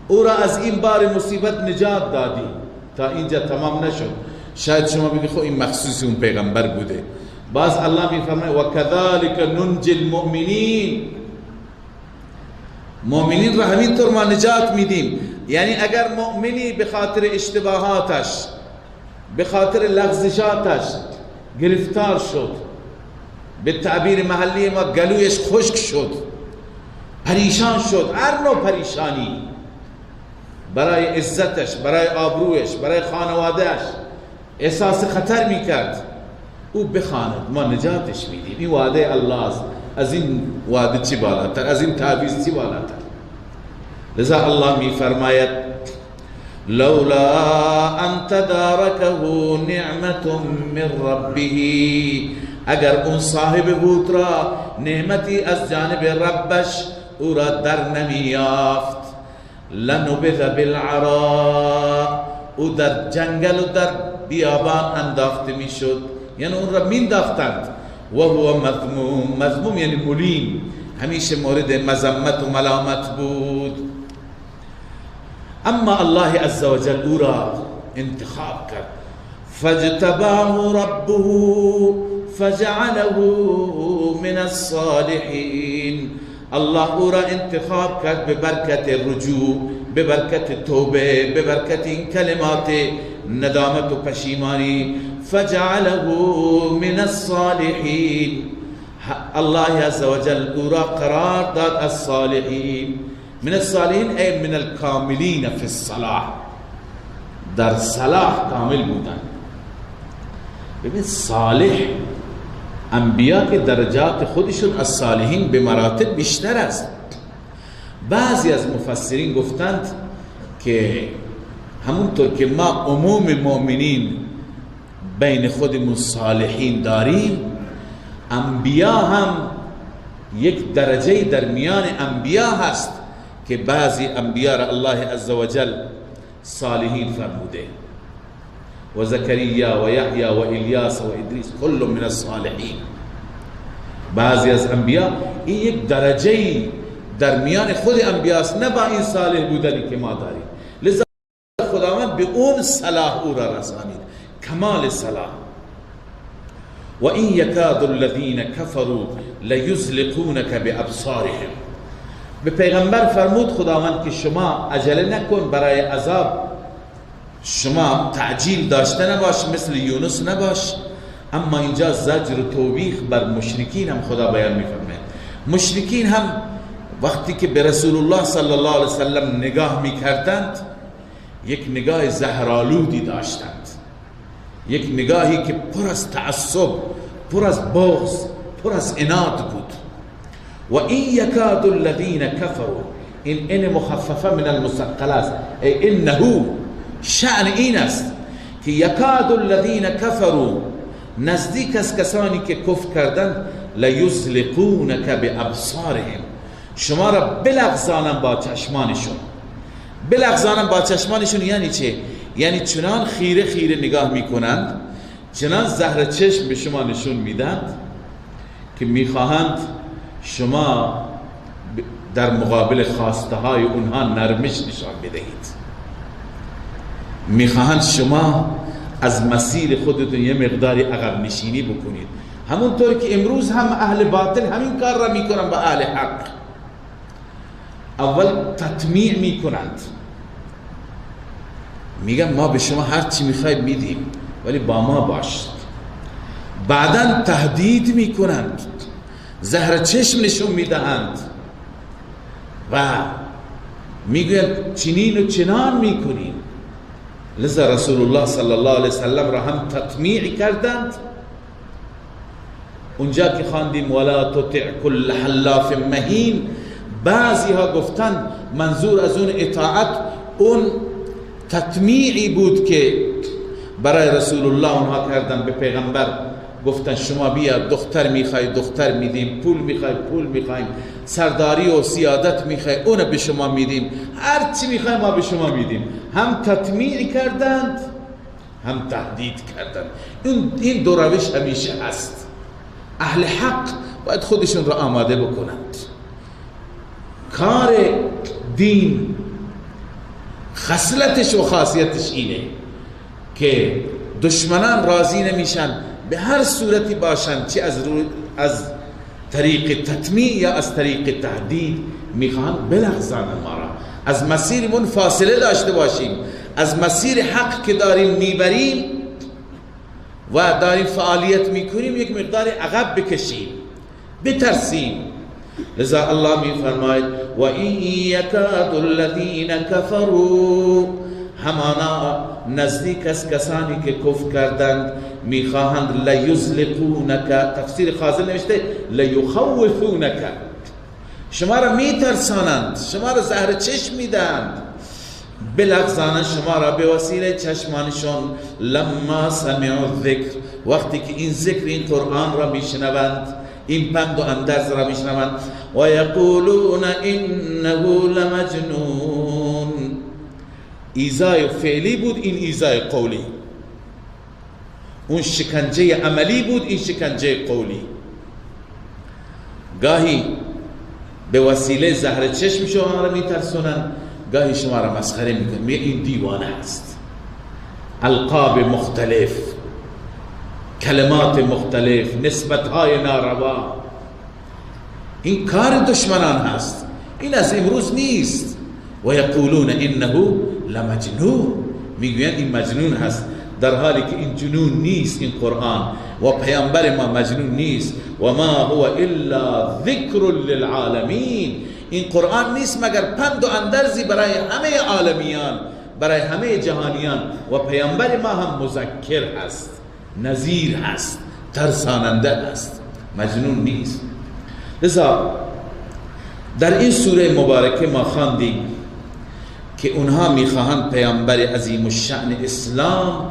او را از این بار مصیبت نجات دادیم. تا اینجا تمام نشد. شاید شما بگید خب این مخصوص اون پیغمبر بوده. باز الله میفرماید و کذالک ننجی المؤمنین، مؤمنین را همینطور ما نجات میدیم. یعنی اگر مؤمنی به خاطر اشتباهاتش، به خاطر لغزشاتش گرفتار شد، به تعبیر محلی ما گلویش خشک شد، پریشان شد، هر نوع پریشانی برای عزتش، برای آبرویش، برای خانوادهش احساس خطر میکرد، او بخواند ما نجاتش میدیم. این وعده الله است. از این وعده چی بالاتر، از این تعویض چی بالاتر؟ لذا الله میفرماید لولا ان تدارکه نعمت من ربه، اگر اون صاحب حوت را نعمتی از جانب ربش او را در نمیافت، لنبذ بالعراء، او در جنگل و در بیابان انداخته میشد، یعنی اون را مینداختند. و هو مذموم، مذموم یعنی ملیم، همیشه مورد مذمت و ملامت بود. اما الله عزوجل او را انتخاب کرد، فاجتباه ربه فجعله من الصالحین. الله او را انتخاب کرد به برکت رجوع، به برکت توبه، به برکت این کلمات ندامت و پشیمانی. فجعله من الصالحین، الله عزوجل او را قرار داد الصالحین. من الصالحین ای من الکاملین فی الصلاح، در صلاح کامل بودن. ببین صالح، انبیا که درجات خودشون از صالحین به مراتب بیشتر است. بعضی از مفسرین گفتند که همونطور که ما عموم مؤمنین بین خودمون صالحین داریم، انبیا هم یک درجه در میان انبیا هست که بعضی انبیا را الله عزوجل صالحین فرموده. و زکریا و یحیی و الیاس و ادریس کل من الصالحین. بعضی از انبیا این یک درجه در میان خود انبیاست، نه با این صالح بودنی که ما داریم. لذا خداوند به اون صلاح او را رسانید، کمال صلاح. و این یکاد الذین کفروا لیزلقونک بابصارهم. به پیغمبر فرمود خداوند که شما عجله نکن برای عذاب، شما تعجیل داشته نباش، مثل یونس نباش. اما اینجا زجر و توبیخ بر مشرکین هم خدا بیان می‌فرماید. مشرکین هم وقتی که به رسول الله صلی الله علیه وسلم نگاه می‌کردند، یک نگاه زهرآلودی داشتند، یک نگاهی که پر از تعصب، پر از بغض، پر از عناد بود. و این یکاد الذین کفروا، این مخففه من المثقله است، ای انه، شأن این است که یکاد الذین کفروا، نزدیک از کسانی که کفر کردند، لیزلقونک بابصارهم، شما را بلغزانن با چشمانشون. بلغزانن با چشمانشون یعنی چه؟ یعنی چنان خیره خیره نگاه میکنند، چنان زهر چشم به شما نشون میدند که میخواهند شما در مقابل خواسته های اونها نرمش نشان بدهید، میخواهند شما از مسیر خودتون یه مقداری عقب نشینی بکنید. همونطور که امروز هم اهل باطل همین کار را میکنن با اهل حق. اول تطمیع میکنند، میگن ما به شما هر چی میخواید میدیم ولی با ما باشید. بعداً تهدید میکنند، زهر چشم نشون میدهند و میگویند چنین و چنان میکنیم. لذا رسول الله صلی الله علیه وسلم را هم تطمیع کردند. اونجا که خواندیم ولا تطع كل حلاف مهین، بعضی ها گفتند منظور از اون اطاعت اون تطمیعی بود که برای رسول الله اونها کردن به پیغمبر. گفتن شما بیا دختر میخوای دختر میدیم، پول میخوای پول میخوایم، سرداری و سیادت میخوای اون به شما میدیم، هر چی میخوای ما به شما میدیم. هم تطمیع کردند هم تهدید کردند. این دو روش همیشه هست. اهل حق باید خودشون را آماده بکنند. کار دین خصلتش و خاصیتش اینه که دشمنان راضی نمیشن به هر صورتی باشن، چه از طریق تطمیع یا از طریق تهدید میخواهند بلغزانند ما را، از مسیرمون فاصله داشته باشیم، از مسیر حق که داریم میبریم و داریم فعالیت میکنیم یک مقدار عقب بکشیم، بترسیم. لذا الله میفرماید و این یکاد الذین کفروا، همانا نزدیک از کسانی که کفر کردند میخواهند لیزلقونک، تفسیر خازن نوشته لیخوفونک، شما را میترسانند، شما را زهر چشم میدند، بلغزانند شما را به وسیله چشمانشون. لما سمعوا الذکر، وقتی که این ذکر، این قرآن را میشنوند، این پند و اندرز را میشنوند. و یقولون انه لمجنون، ایذای فعلی بود، این ایذای قولی. اون شکنجه عملی بود، این شکنجه قولی. گاهی به وسیله زهر چشم شما را میترسونن، گاهی شما را مسخره میکنن، این دیوانه است. القاب مختلف، کلمات مختلف، نسبتهای ناروا، این کار دشمنان هست، این از امروز نیست. و یقولون انه لمجنون، میگوین این مجنون هست، در حالی که این جنون نیست. این قرآن و پیامبر ما مجنون نیست. و ما هو الا ذکر للعالمین، این قرآن نیست مگر پند و اندرزی برای همه عالمیان، برای همه جهانیان. و پیامبر ما هم مذکر هست، نذیر هست، ترساننده هست، مجنون نیست. لذا در این سوره مبارکه ما خواندیم که اونها میخواهند پیامبر عظیم الشأن اسلام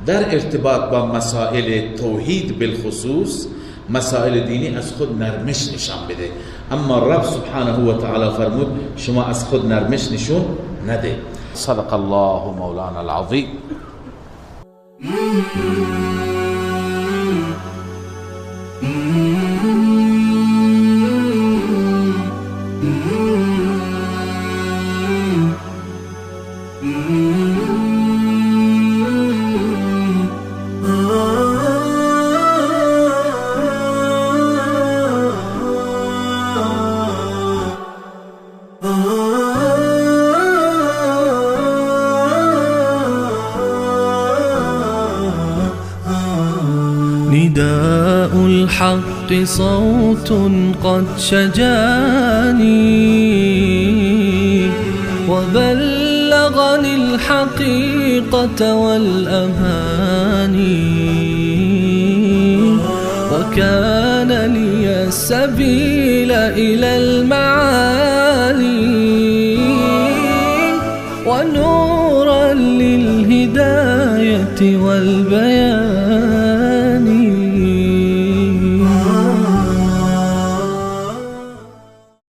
در ارتباط با مسائل توحید بالخصوص، مسائل دینی، از خود نرمش نشان بده. اما رب سبحانه و تعالی فرمود شما از خود نرمش نشون نده. صدق الله مولانا العظیم. نداء الحق صوت قد شجاني وبلغني الحقيقة والأماني، وكان لي السبيل إلى المعالي، ونورا للهداية والبيان.